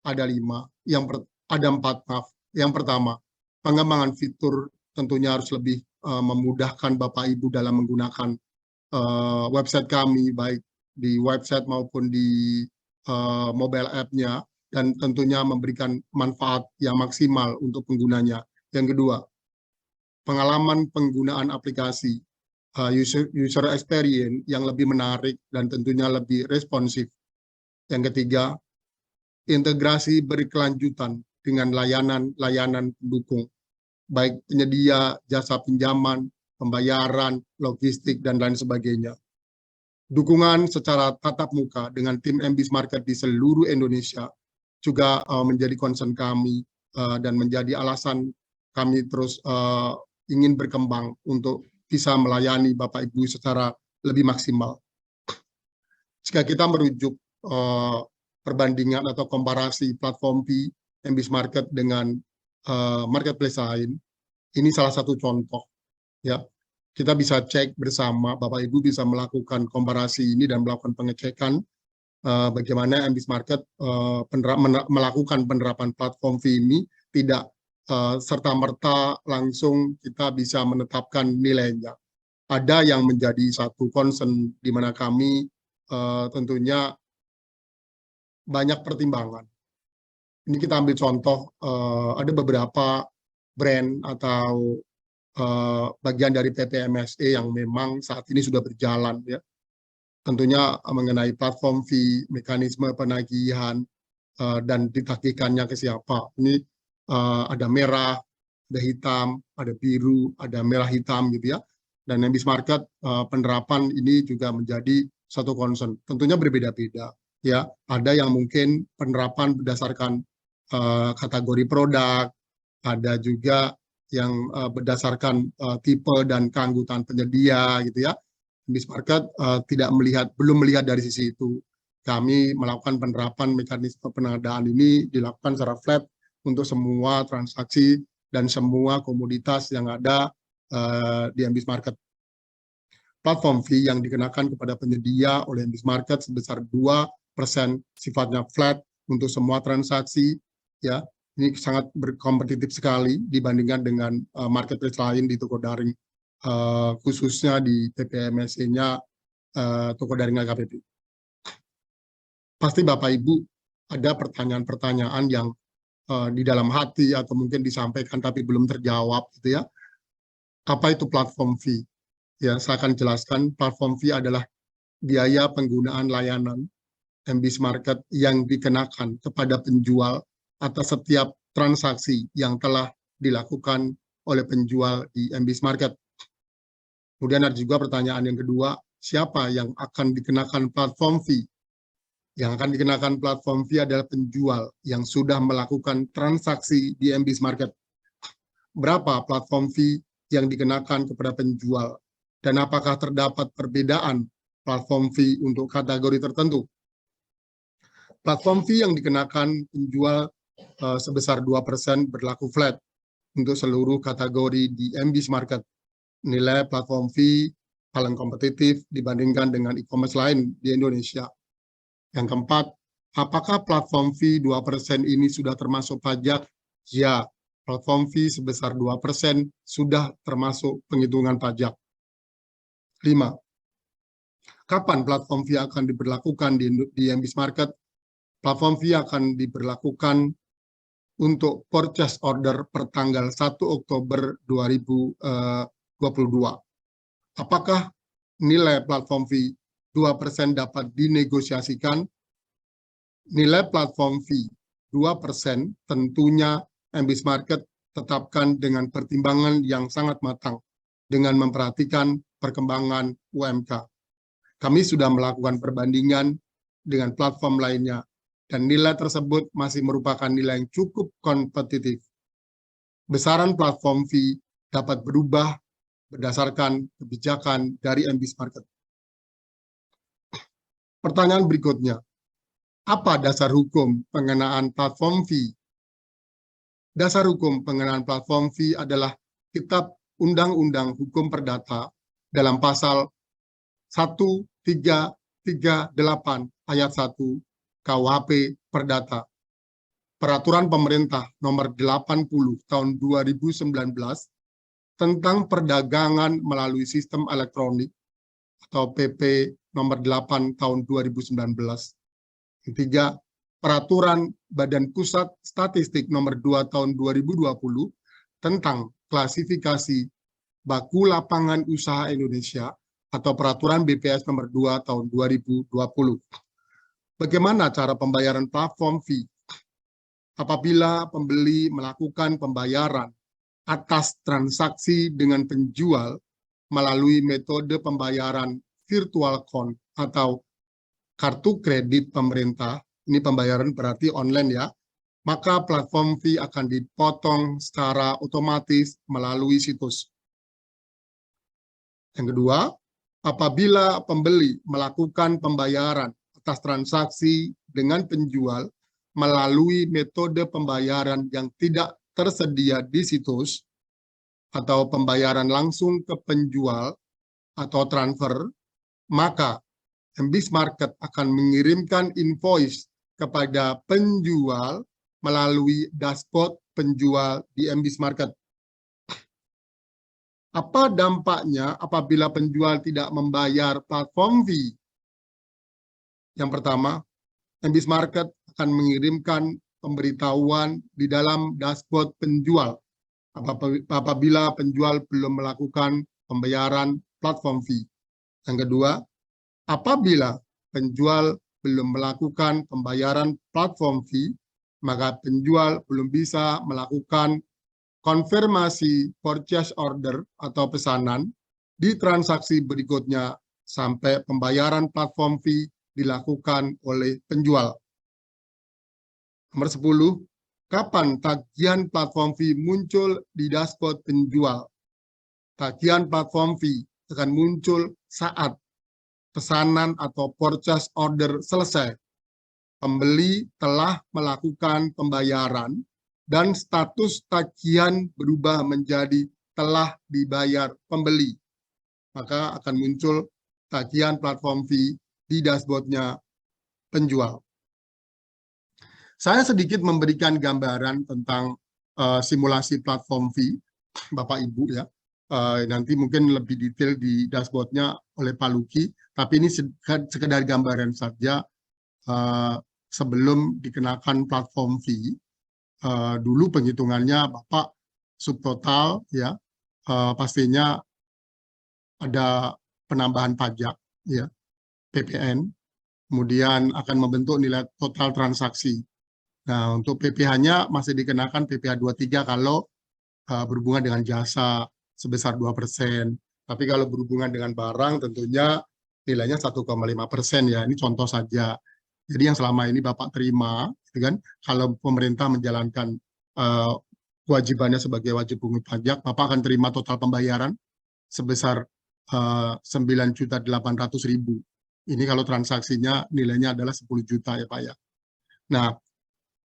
ada empat. Yang pertama, pengembangan fitur tentunya harus lebih memudahkan Bapak Ibu dalam menggunakan website kami, baik di website maupun di mobile app-nya, dan tentunya memberikan manfaat yang maksimal untuk penggunanya. Yang kedua, pengalaman penggunaan aplikasi, user experience yang lebih menarik dan tentunya lebih responsif. Yang ketiga, integrasi berkelanjutan dengan layanan-layanan pendukung, baik penyedia jasa pinjaman, pembayaran, logistik, dan lain sebagainya. Dukungan secara tatap muka dengan tim MB Market di seluruh Indonesia juga menjadi concern kami dan menjadi alasan kami terus ingin berkembang untuk bisa melayani Bapak Ibu secara lebih maksimal. Jika kita merujuk perbandingan atau komparasi platform fee MB Market dengan marketplace lain, ini salah satu contoh. Ya, kita bisa cek bersama, Bapak Ibu bisa melakukan komparasi ini dan melakukan pengecekan bagaimana MB Market melakukan penerapan platform fee ini tidak serta-merta langsung kita bisa menetapkan nilainya. Ada yang menjadi satu concern di mana kami tentunya banyak pertimbangan. Ini kita ambil contoh, ada beberapa brand atau bagian dari PPMSE yang memang saat ini sudah berjalan, ya. Tentunya mengenai platform fee, mekanisme penagihan, dan ditagihkannya ke siapa. Ini ada merah, ada hitam, ada biru, ada merah hitam gitu ya. dan MBIS Market penerapan ini juga menjadi satu concern. Tentunya berbeda-beda, ya. Ada yang mungkin penerapan berdasarkan kategori produk, ada juga yang berdasarkan tipe dan keanggotaan penyedia, gitu ya. MBIS Market belum melihat dari sisi itu. Kami melakukan penerapan mekanisme pengadaan ini dilakukan secara flat untuk semua transaksi dan semua komoditas yang ada di MBIS Market. Platform fee yang dikenakan kepada penyedia oleh MBIS Market sebesar 2%, sifatnya flat untuk semua transaksi, ya. Ini sangat berkompetitif sekali dibandingkan dengan marketplace lain di toko daring, khususnya di TPMSE-nya toko daring LKPP. Pasti Bapak Ibu ada pertanyaan-pertanyaan yang di dalam hati atau mungkin disampaikan tapi belum terjawab, gitu ya. Apa itu platform fee? Ya, saya akan jelaskan. Platform fee adalah biaya penggunaan layanan MBIS Market yang dikenakan kepada penjual atas setiap transaksi yang telah dilakukan oleh penjual di MBIS Market. Kemudian ada juga pertanyaan yang kedua, siapa yang akan dikenakan platform fee? Yang akan dikenakan platform fee adalah penjual yang sudah melakukan transaksi di MBIS Market. Berapa platform fee yang dikenakan kepada penjual? Dan apakah terdapat perbedaan platform fee untuk kategori tertentu? Platform fee yang dikenakan penjual sebesar 2% berlaku flat untuk seluruh kategori di MBIS Market. Nilai platform fee paling kompetitif dibandingkan dengan e-commerce lain di Indonesia. Yang keempat, apakah platform fee 2% ini sudah termasuk pajak? Ya, platform fee sebesar 2% sudah termasuk penghitungan pajak. 5. Kapan platform fee akan diberlakukan di MBIS Market? Platform fee akan diberlakukan untuk purchase order per tanggal 1 Oktober 2022. Apakah nilai platform fee 2% dapat dinegosiasikan? Nilai platform fee 2% tentunya MBIS Market tetapkan dengan pertimbangan yang sangat matang dengan memperhatikan perkembangan UMK. Kami sudah melakukan perbandingan dengan platform lainnya dan nilai tersebut masih merupakan nilai yang cukup kompetitif. Besaran platform fee dapat berubah berdasarkan kebijakan dari MBIS Market. Pertanyaan berikutnya, apa dasar hukum pengenaan platform fee? Dasar hukum pengenaan platform fee adalah Kitab Undang-Undang Hukum Perdata dalam pasal 1338 ayat 1 KUHP Perdata. Peraturan Pemerintah Nomor 80 Tahun 2019 tentang perdagangan melalui sistem elektronik atau PP Nomor 8 Tahun 2019. Ketiga, Peraturan Badan Pusat Statistik Nomor 2 Tahun 2020 tentang klasifikasi baku lapangan usaha Indonesia atau Peraturan BPS Nomor 2 Tahun 2020. Bagaimana cara pembayaran platform fee? Apabila pembeli melakukan pembayaran atas transaksi dengan penjual melalui metode pembayaran virtual account atau kartu kredit pemerintah, ini pembayaran berarti online ya, maka platform fee akan dipotong secara otomatis melalui situs. Yang kedua, apabila pembeli melakukan pembayaran atas transaksi dengan penjual melalui metode pembayaran yang tidak tersedia di situs atau pembayaran langsung ke penjual atau transfer, maka MBIS Market akan mengirimkan invoice kepada penjual melalui dashboard penjual di MBIS Market. Apa dampaknya apabila penjual tidak membayar platform fee? Yang pertama, MBIS Market akan mengirimkan pemberitahuan di dalam dashboard penjual apabila penjual belum melakukan pembayaran platform fee. Yang kedua, apabila penjual belum melakukan pembayaran platform fee, maka penjual belum bisa melakukan konfirmasi purchase order atau pesanan di transaksi berikutnya sampai pembayaran platform fee dilakukan oleh penjual. Nomor 10, kapan tagihan platform fee muncul di dashboard penjual? Tagihan platform fee akan muncul saat pesanan atau purchase order selesai. Pembeli telah melakukan pembayaran dan status tagihan berubah menjadi telah dibayar pembeli. Maka akan muncul tagihan platform fee di dashboardnya penjual. Saya sedikit memberikan gambaran tentang simulasi platform fee, Bapak Ibu ya. Nanti mungkin lebih detail di dashboardnya oleh Pak Luki, tapi ini sekedar gambaran saja. Sebelum dikenakan platform fee, dulu penghitungannya Bapak subtotal ya, pastinya ada penambahan pajak ya, PPN, kemudian akan membentuk nilai total transaksi. Nah, untuk PPh-nya masih dikenakan PPh 23 kalau berhubungan dengan jasa sebesar 2%. Tapi kalau berhubungan dengan barang tentunya nilainya 1,5% ya. Ini contoh saja. Jadi yang selama ini Bapak terima, gitu kan, kalau pemerintah menjalankan kewajibannya sebagai wajib pungut pajak, Bapak akan terima total pembayaran sebesar 9.800.000. Ini kalau transaksinya nilainya adalah 10 juta ya Pak ya. Nah,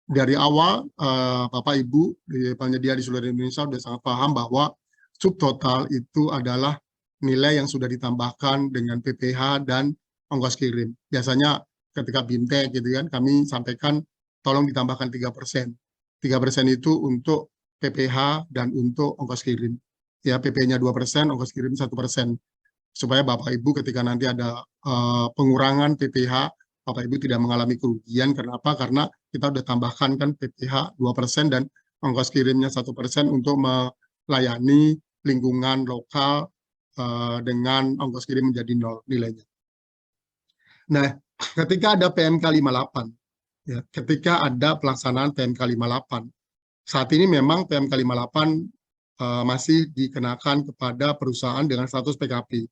dari awal Bapak Ibu di penyedia di seluruh Indonesia sudah sangat paham bahwa subtotal itu adalah nilai yang sudah ditambahkan dengan PPh dan ongkos kirim. Biasanya ketika BIMTEK gitu kan, kami sampaikan tolong ditambahkan 3%. 3% itu untuk PPh dan untuk ongkos kirim. Ya, PP-nya 2%, ongkos kirim 1%. Supaya Bapak Ibu ketika nanti ada pengurangan PPh, Bapak Ibu tidak mengalami kerugian. Kenapa? Karena kita sudah tambahkan kan PPh 2% dan ongkos kirimnya 1% untuk melayani lingkungan lokal dengan ongkos kirim menjadi 0 nilainya. Nah, ketika ada PMK 58, ya, ketika ada pelaksanaan PMK 58, saat ini memang PMK 58 masih dikenakan kepada perusahaan dengan status PKP.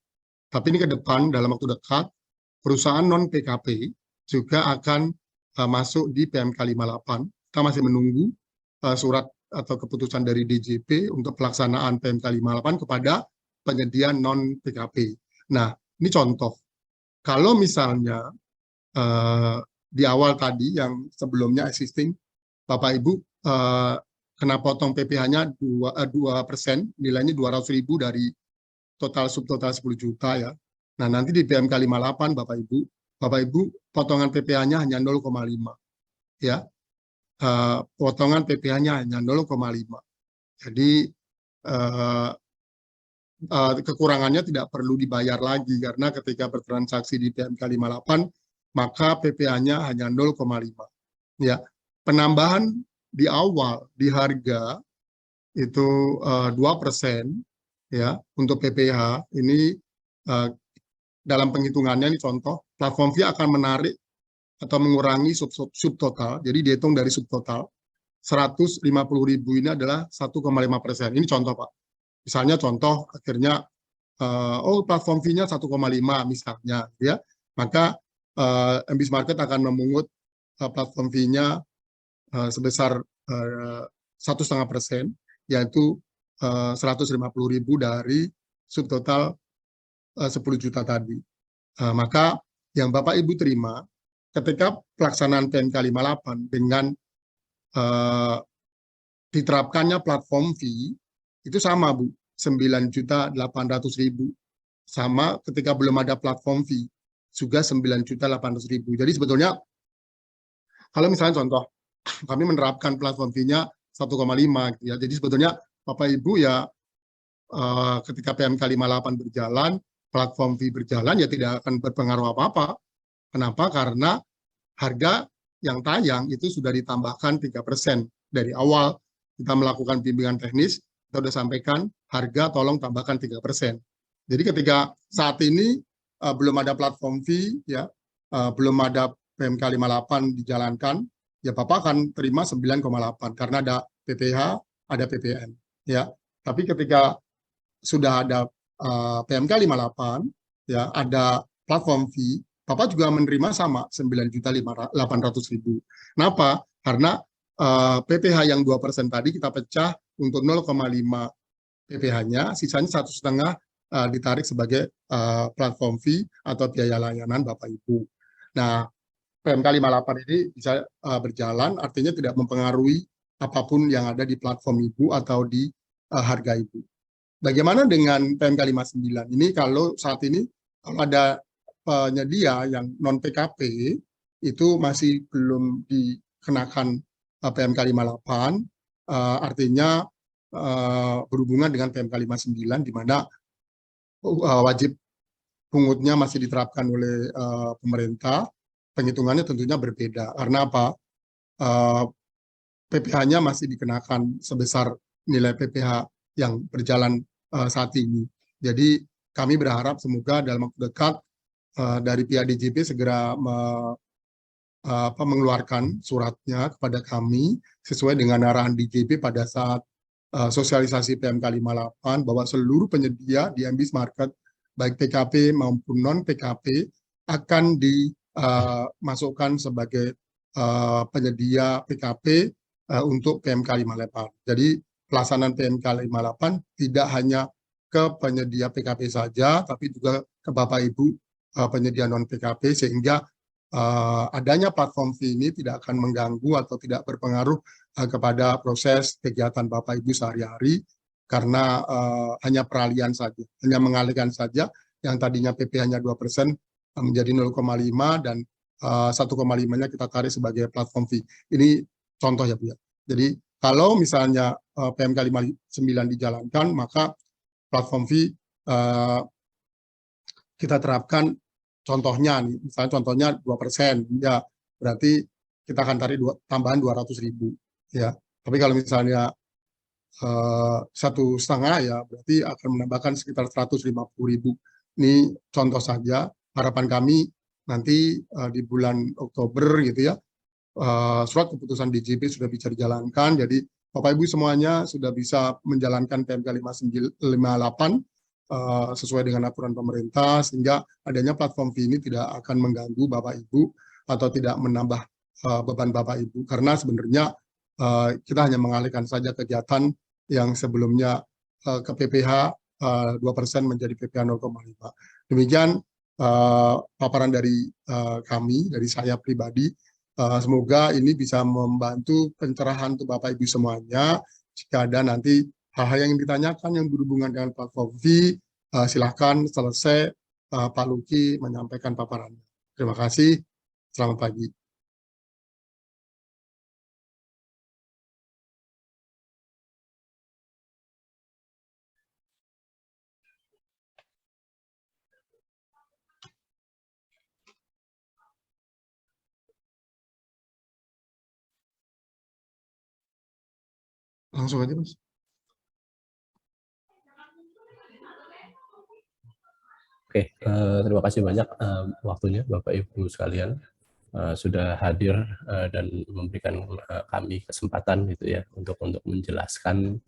Tapi ini ke depan, dalam waktu dekat, perusahaan non-PKP juga akan masuk di PMK 58. Kita masih menunggu surat atau keputusan dari DJP untuk pelaksanaan PMK 58 kepada penyedia non-PKP. Nah, ini contoh. Kalau misalnya di awal tadi yang sebelumnya existing, Bapak Ibu kena potong PPh-nya 2%, nilainya 200.000 dari total subtotal 10 juta ya. Nah, nanti di PMK 58 Bapak Ibu potongan PPh-nya hanya 0,5 ya. Potongan PPh-nya hanya 0,5. Jadi kekurangannya tidak perlu dibayar lagi karena ketika bertransaksi di PMK 58 maka PPh-nya hanya 0,5 ya. Penambahan di awal di harga itu 2% ya untuk PPh ini dalam penghitungannya ini contoh platform fee akan menarik atau mengurangi subtotal, jadi dihitung dari subtotal 150.000 ini adalah 1,5%. Ini contoh Pak. Misalnya contoh akhirnya platform fee-nya 1,5 misalnya ya, maka MBIS Market akan memungut platform fee-nya sebesar 1,5%, yaitu 150.000 dari subtotal 10 juta tadi. Maka yang Bapak Ibu terima ketika pelaksanaan PMK 58 dengan diterapkannya platform fee itu sama Bu, 9.800.000. Sama ketika belum ada platform fee juga 9.800.000. Jadi sebetulnya kalau misalnya contoh kami menerapkan platform fee-nya 1,5 gitu ya. Jadi sebetulnya Bapak Ibu ya ketika PMK 58 berjalan, platform fee berjalan ya tidak akan berpengaruh apa-apa. Kenapa? Karena harga yang tayang itu sudah ditambahkan 3% dari awal kita melakukan bimbingan teknis, kita sudah sampaikan harga tolong tambahkan 3%. Jadi ketika saat ini belum ada platform fee ya, belum ada PMK 58 dijalankan, ya Bapak akan terima 9,8 karena ada PPh, ada PPN ya. Tapi ketika sudah ada PMK 58, ya ada platform fee, Bapak juga menerima sama 9.800.000. Kenapa? Karena PPh yang 2% tadi kita pecah untuk 0,5 PPh-nya, sisanya 1,5 ditarik sebagai platform fee atau biaya layanan Bapak Ibu. Nah, PMK 58 ini bisa berjalan, artinya tidak mempengaruhi apapun yang ada di platform Ibu atau di harga Ibu. Bagaimana dengan PMK 59? Ini kalau saat ini kalau ada penyedia yang non PKP itu masih belum dikenakan PMK 58, artinya berhubungan dengan PMK 59 di mana wajib pungutnya masih diterapkan oleh pemerintah, penghitungannya tentunya berbeda. Karena apa? PPh-nya masih dikenakan sebesar nilai PPh yang berjalan saat ini. Jadi kami berharap semoga dalam waktu dekat dari pihak DJP segera mengeluarkan suratnya kepada kami sesuai dengan arahan DJP pada saat sosialisasi PMK 58 bahwa seluruh penyedia di MBIS Market baik PKP maupun non PKP akan dimasukkan sebagai penyedia PKP untuk PMK 58. Jadi pelaksanaan PMK 58 tidak hanya ke penyedia PKP saja, tapi juga ke Bapak Ibu penyedia non PKP sehingga adanya platform fee ini tidak akan mengganggu atau tidak berpengaruh kepada proses kegiatan Bapak Ibu sehari-hari karena hanya peralihan saja, hanya mengalihkan saja yang tadinya PPh-nya 2% menjadi 0,5 dan 1,5-nya kita tarik sebagai platform fee. Ini contoh ya Bu ya. Jadi kalau misalnya PMK 59 dijalankan, maka platform fee kita terapkan contohnya nih, misalnya contohnya 2%, ya berarti kita akan tarik tambahan 200.000 ya. Tapi kalau misalnya 1,5 ya berarti akan menambahkan sekitar 150.000. Ini contoh saja. Harapan kami nanti di bulan Oktober gitu ya, surat keputusan DJP sudah bisa dijalankan. Jadi Bapak Ibu semuanya sudah bisa menjalankan PMK 58 sesuai dengan aturan pemerintah, sehingga adanya platform fee ini tidak akan mengganggu Bapak Ibu atau tidak menambah beban Bapak Ibu, karena sebenarnya kita hanya mengalihkan saja kegiatan yang sebelumnya ke PPh 2% menjadi PPh 0,5. Demikian paparan dari kami, dari saya pribadi. Semoga ini bisa membantu pencerahan untuk Bapak Ibu semuanya. Jika ada nanti hal-hal yang ingin ditanyakan yang berhubungan dengan platform fee, silakan selesai Pak Luki menyampaikan paparannya. Terima kasih. Selamat pagi. Langsung aja, Mas. Oke, terima kasih banyak waktunya Bapak Ibu sekalian sudah hadir dan memberikan kami kesempatan gitu ya untuk menjelaskan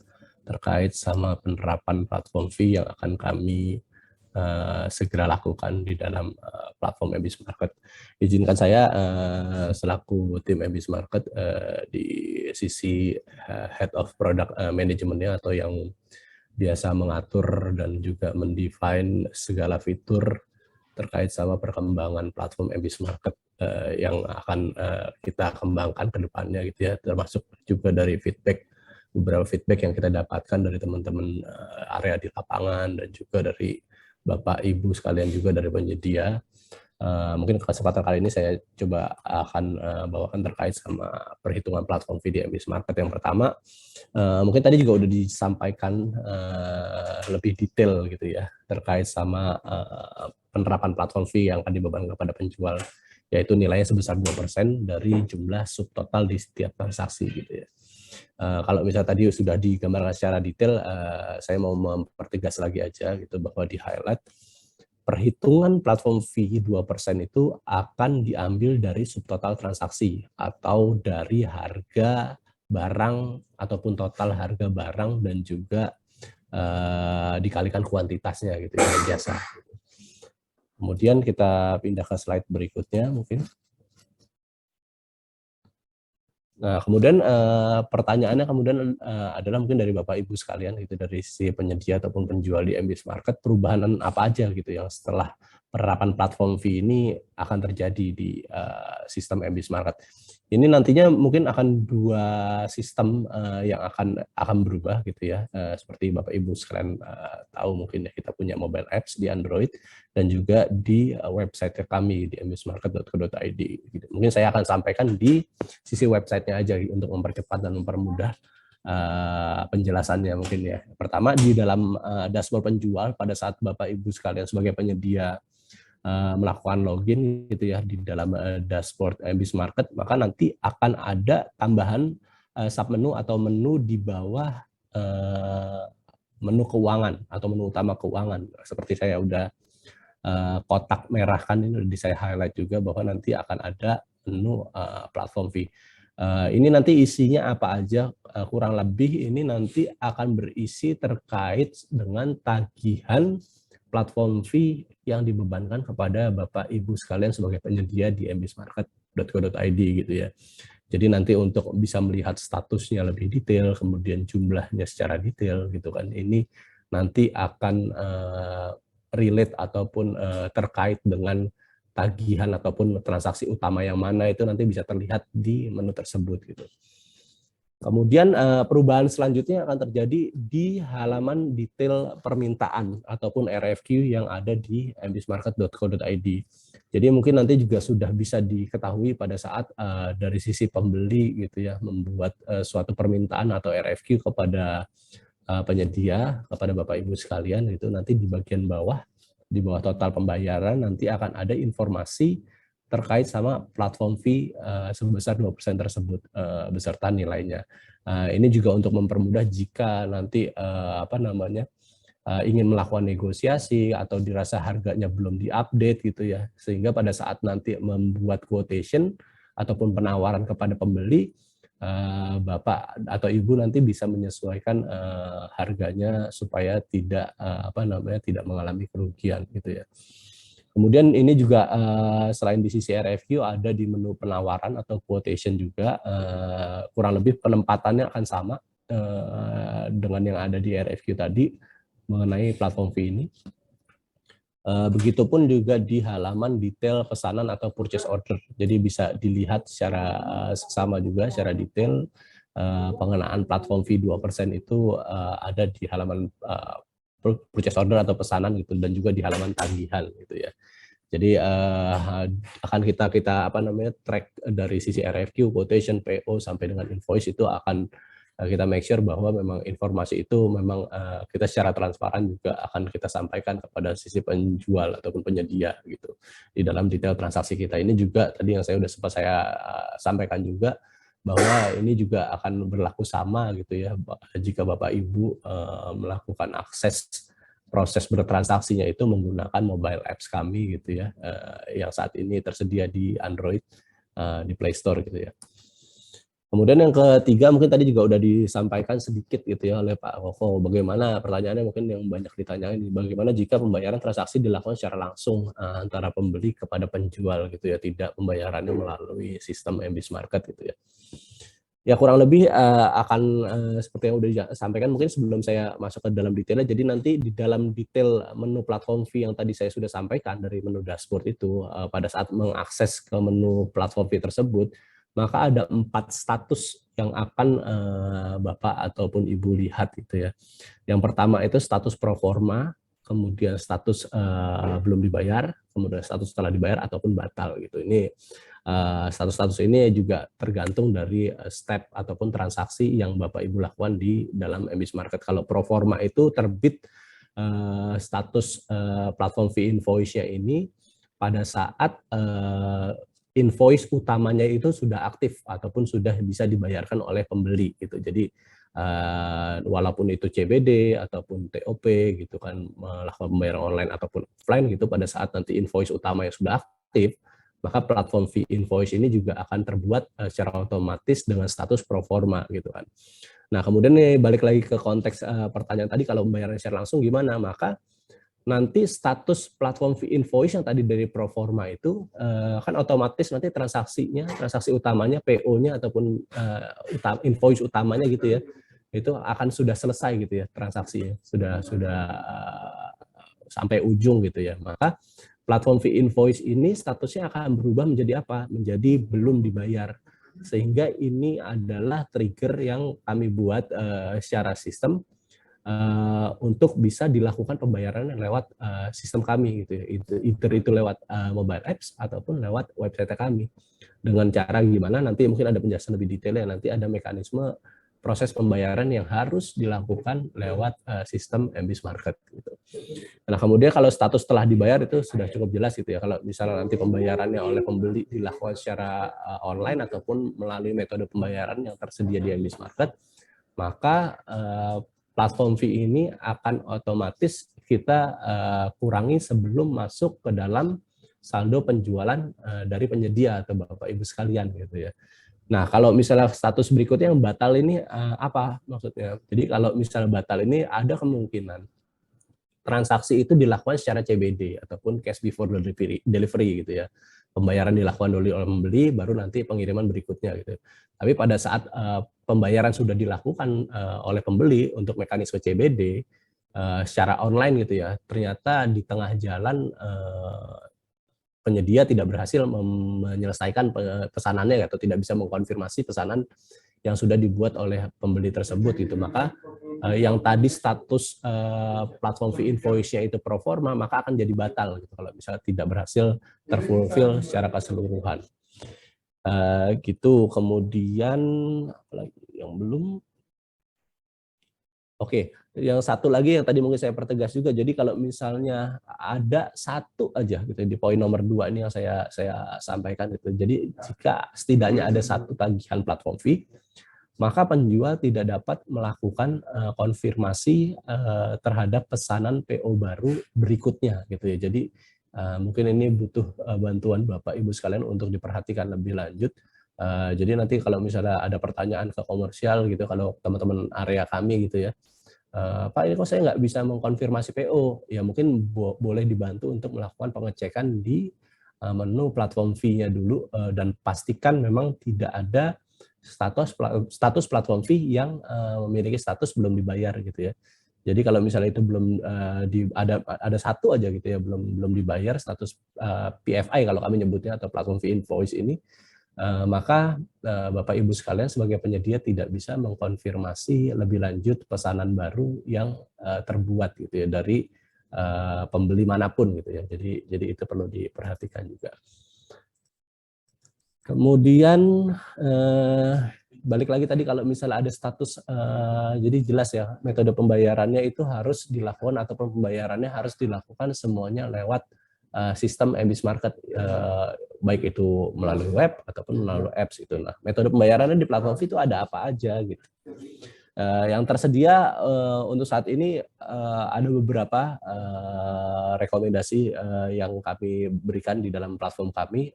terkait sama penerapan platform fee yang akan kami segera lakukan di dalam platform MBIS Market. Izinkan saya selaku tim MBIS Market di sisi Head of Product Management-nya atau yang biasa mengatur dan juga mendefine segala fitur terkait sama perkembangan platform MBIS Market yang akan kita kembangkan ke depannya gitu ya, termasuk juga dari beberapa feedback yang kita dapatkan dari teman-teman area di lapangan dan juga dari Bapak Ibu sekalian juga dari penyedia. Mungkin kesempatan kali ini saya coba akan bawakan terkait sama perhitungan platform fee di MBIS Market. Yang pertama, mungkin tadi juga udah disampaikan lebih detail gitu ya terkait sama penerapan platform fee yang akan dibebankan kepada penjual, yaitu nilainya sebesar 2% dari jumlah subtotal di setiap transaksi gitu ya. Kalau misalnya tadi sudah digambarkan secara detail, saya mau mempertegas lagi aja gitu bahwa di highlight perhitungan platform fee 2% itu akan diambil dari subtotal transaksi atau dari harga barang ataupun total harga barang dan juga dikalikan kuantitasnya gitu ya jasa. Kemudian kita pindah ke slide berikutnya mungkin. Nah, kemudian pertanyaannya kemudian adalah mungkin dari Bapak Ibu sekalian gitu, dari si penyedia ataupun penjual di MBIS Market, perubahan apa aja gitu yang setelah penerapan platform fee ini akan terjadi di sistem MBIS Market. Ini nantinya mungkin akan dua sistem yang akan berubah gitu ya. Seperti Bapak Ibu sekalian tahu mungkin ya, kita punya mobile apps di Android dan juga di website kami di mbismarket.co.id. Gitu. Mungkin saya akan sampaikan di sisi websitenya aja untuk mempercepat dan mempermudah penjelasannya mungkin ya. Pertama, di dalam dashboard penjual pada saat Bapak Ibu sekalian sebagai penyedia melakukan login gitu ya di dalam dashboard MBIS Market, maka nanti akan ada tambahan submenu atau menu di bawah menu keuangan atau menu utama keuangan. Seperti saya udah kotak merah kan, ini udah saya highlight juga bahwa nanti akan ada menu platform fee. Ini nanti isinya apa aja, kurang lebih ini nanti akan berisi terkait dengan tagihan platform fee yang dibebankan kepada Bapak Ibu sekalian sebagai penyedia di mbismarket.co.id gitu ya. Jadi nanti untuk bisa melihat statusnya lebih detail, kemudian jumlahnya secara detail gitu kan, ini nanti akan relate ataupun terkait dengan tagihan ataupun transaksi utama yang mana itu nanti bisa terlihat di menu tersebut gitu. Kemudian perubahan selanjutnya akan terjadi di halaman detail permintaan ataupun RFQ yang ada di mbismarket.co.id. Jadi mungkin nanti juga sudah bisa diketahui pada saat dari sisi pembeli gitu ya, membuat suatu permintaan atau RFQ kepada penyedia, kepada Bapak Ibu sekalian, itu nanti di bagian bawah, di bawah total pembayaran nanti akan ada informasi terkait sama platform fee sebesar 2% tersebut beserta nilainya. Ini juga untuk mempermudah jika nanti ingin melakukan negosiasi atau dirasa harganya belum diupdate gitu ya, sehingga pada saat nanti membuat quotation ataupun penawaran kepada pembeli, Bapak atau Ibu nanti bisa menyesuaikan harganya supaya tidak tidak mengalami kerugian gitu ya. Kemudian ini juga selain di sisi RFQ ada di menu penawaran atau quotation juga, kurang lebih penempatannya akan sama dengan yang ada di RFQ tadi mengenai platform fee ini. Begitupun juga di halaman detail pesanan atau purchase order. Jadi bisa dilihat secara sama juga secara detail pengenaan platform fee 2% itu ada di halaman purchase order atau pesanan gitu, dan juga di halaman tagihan gitu ya. Jadi akan kita track dari sisi RFQ, quotation, PO sampai dengan invoice, itu akan kita make sure bahwa memang informasi itu memang kita secara transparan juga akan kita sampaikan kepada sisi penjual ataupun penyedia gitu. Di dalam detail transaksi kita ini juga tadi yang saya sampaikan juga bahwa ini juga akan berlaku sama gitu ya, jika Bapak Ibu melakukan akses proses bertransaksinya itu menggunakan mobile apps kami gitu ya, yang saat ini tersedia di Android, di Play Store gitu ya. Kemudian yang ketiga mungkin tadi juga udah disampaikan sedikit gitu ya oleh Pak Koko, bagaimana pertanyaannya mungkin yang banyak ditanyain, bagaimana jika pembayaran transaksi dilakukan secara langsung antara pembeli kepada penjual gitu ya, tidak pembayarannya melalui sistem MBIS Market gitu ya. Ya kurang lebih akan seperti yang udah disampaikan mungkin sebelum saya masuk ke dalam detailnya. Jadi nanti di dalam detail menu platform fee yang tadi saya sudah sampaikan dari menu dashboard itu, pada saat mengakses ke menu platform fee tersebut, maka ada 4 status yang akan Bapak ataupun Ibu lihat gitu ya. Yang pertama itu status pro forma, kemudian status belum dibayar, kemudian status setelah dibayar ataupun batal gitu. Ini status-status ini juga tergantung dari step ataupun transaksi yang Bapak Ibu lakukan di dalam MBIS Market. Kalau pro forma itu terbit status platform fee invoice-nya ini pada saat invoice utamanya itu sudah aktif ataupun sudah bisa dibayarkan oleh pembeli gitu. Jadi walaupun itu CBD ataupun TOP gitu kan, melakukan pembayaran online ataupun offline gitu, pada saat nanti invoice utama yang sudah aktif, maka platform fee invoice ini juga akan terbuat secara otomatis dengan status pro forma gitu kan. Nah, kemudian nih balik lagi ke konteks pertanyaan tadi, kalau pembayaran secara langsung gimana? Maka nanti status platform fee invoice yang tadi dari Proforma itu kan otomatis nanti transaksi utamanya, PO-nya ataupun invoice utamanya gitu ya, itu akan sudah selesai gitu ya transaksinya, sudah sampai ujung gitu ya. Maka platform fee invoice ini statusnya akan berubah menjadi apa? Menjadi belum dibayar. Sehingga ini adalah trigger yang kami buat secara sistem untuk bisa dilakukan pembayaran lewat sistem kami gitu ya. Itu lewat mobile apps ataupun lewat website kami. Dengan cara gimana nanti mungkin ada penjelasan lebih detail ya, nanti ada mekanisme proses pembayaran yang harus dilakukan lewat sistem MBIS Market gitu. Nah, kemudian kalau status telah dibayar itu sudah cukup jelas gitu ya. Kalau misalnya nanti pembayarannya oleh pembeli dilakukan secara online ataupun melalui metode pembayaran yang tersedia di MBIS Market, maka platform fee ini akan otomatis kita kurangi sebelum masuk ke dalam saldo penjualan dari penyedia atau Bapak Ibu sekalian gitu ya. Nah, kalau misalnya status berikutnya yang batal ini apa maksudnya? Jadi kalau misalnya batal ini ada kemungkinan transaksi itu dilakukan secara CBD ataupun cash before delivery gitu ya. Pembayaran dilakukan oleh pembeli, baru nanti pengiriman berikutnya gitu. Tapi pada saat pembayaran sudah dilakukan oleh pembeli untuk mekanisme CBD secara online gitu ya, ternyata di tengah jalan penyedia tidak berhasil menyelesaikan pesanannya atau tidak bisa mengkonfirmasi pesanan yang sudah dibuat oleh pembeli tersebut gitu. Maka yang tadi status platform fee invoice-nya itu pro forma, maka akan jadi batal gitu kalau misalnya tidak berhasil terfulfill secara keseluruhan. Gitu. Kemudian apalagi yang belum? Oke, yang satu lagi yang tadi mungkin saya pertegas juga. Jadi kalau misalnya ada satu aja gitu di poin nomor 2 ini yang saya sampaikan itu. Jadi jika setidaknya ada satu tagihan platform fee, maka penjual tidak dapat melakukan konfirmasi terhadap pesanan PO baru berikutnya gitu ya. Jadi mungkin ini butuh bantuan Bapak Ibu sekalian untuk diperhatikan lebih lanjut. Jadi nanti kalau misalnya ada pertanyaan ke komersial gitu, kalau teman-teman area kami gitu ya, Pak, ini kok saya nggak bisa mengkonfirmasi PO? Ya mungkin boleh dibantu untuk melakukan pengecekan di menu platform fee-nya dulu dan pastikan memang tidak ada status platform fee yang memiliki status belum dibayar gitu ya. Jadi kalau misalnya itu belum ada satu aja gitu ya belum dibayar status PFI kalau kami nyebutnya atau platform fee invoice ini, maka Bapak Ibu sekalian sebagai penyedia tidak bisa mengkonfirmasi lebih lanjut pesanan baru yang terbuat gitu ya dari pembeli manapun gitu ya. Jadi itu perlu diperhatikan juga. Kemudian balik lagi tadi kalau misalnya ada status, jadi jelas ya metode pembayarannya itu harus dilakukan ataupun pembayarannya harus dilakukan semuanya lewat sistem MBIS Market, baik itu melalui web ataupun melalui apps itu. Nah, metode pembayarannya di platform fee itu ada apa aja gitu. Yang tersedia untuk saat ini ada beberapa rekomendasi yang kami berikan di dalam platform kami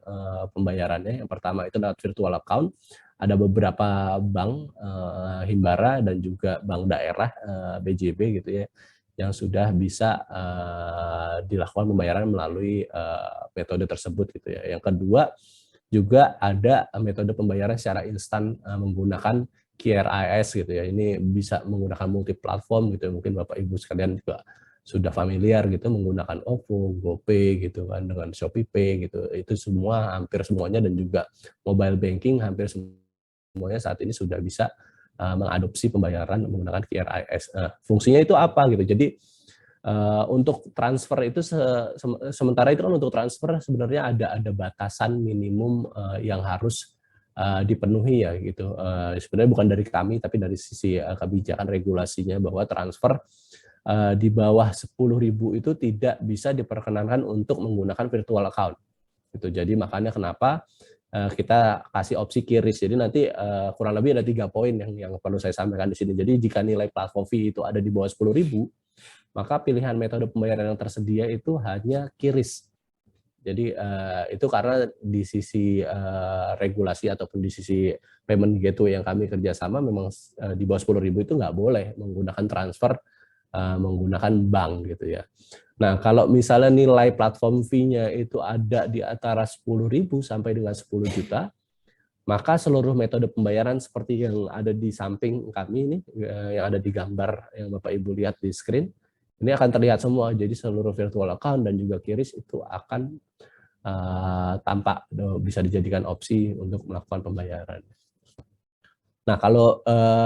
pembayarannya. Yang pertama itu lewat virtual account. Ada beberapa bank Himbara dan juga bank daerah BJB gitu ya yang sudah bisa dilakukan pembayaran melalui metode tersebut gitu ya. Yang kedua juga ada metode pembayaran secara instan menggunakan QRIS gitu ya. Ini bisa menggunakan multi platform gitu ya. Mungkin Bapak Ibu sekalian juga sudah familiar gitu menggunakan OVO, GoPay gitu kan dengan ShopeePay gitu. Itu semua hampir semuanya dan juga mobile banking hampir semuanya saat ini sudah bisa mengadopsi pembayaran menggunakan QRIS. Fungsinya itu apa gitu. Jadi untuk transfer itu sementara itu kan untuk transfer sebenarnya ada batasan minimum yang harus dipenuhi ya gitu. Sebenarnya bukan dari kami tapi dari sisi kebijakan regulasinya bahwa transfer di bawah 10.000 itu tidak bisa diperkenankan untuk menggunakan virtual account. Gitu. Jadi makanya kenapa kita kasih opsi QRIS. Jadi nanti kurang lebih ada 3 poin yang perlu saya sampaikan di sini. Jadi jika nilai platform fee itu ada di bawah 10.000, maka pilihan metode pembayaran yang tersedia itu hanya QRIS. Jadi itu karena di sisi regulasi ataupun di sisi payment gateway yang kami kerjasama memang di bawah 10.000 itu nggak boleh menggunakan transfer menggunakan bank gitu ya. Nah kalau misalnya nilai platform fee-nya itu ada di antara 10.000 sampai dengan 10 juta, maka seluruh metode pembayaran seperti yang ada di samping kami ini, yang ada di gambar yang Bapak Ibu lihat di screen, ini akan terlihat semua. Jadi seluruh virtual account dan juga QRIS itu akan tampak bisa dijadikan opsi untuk melakukan pembayaran. Nah, kalau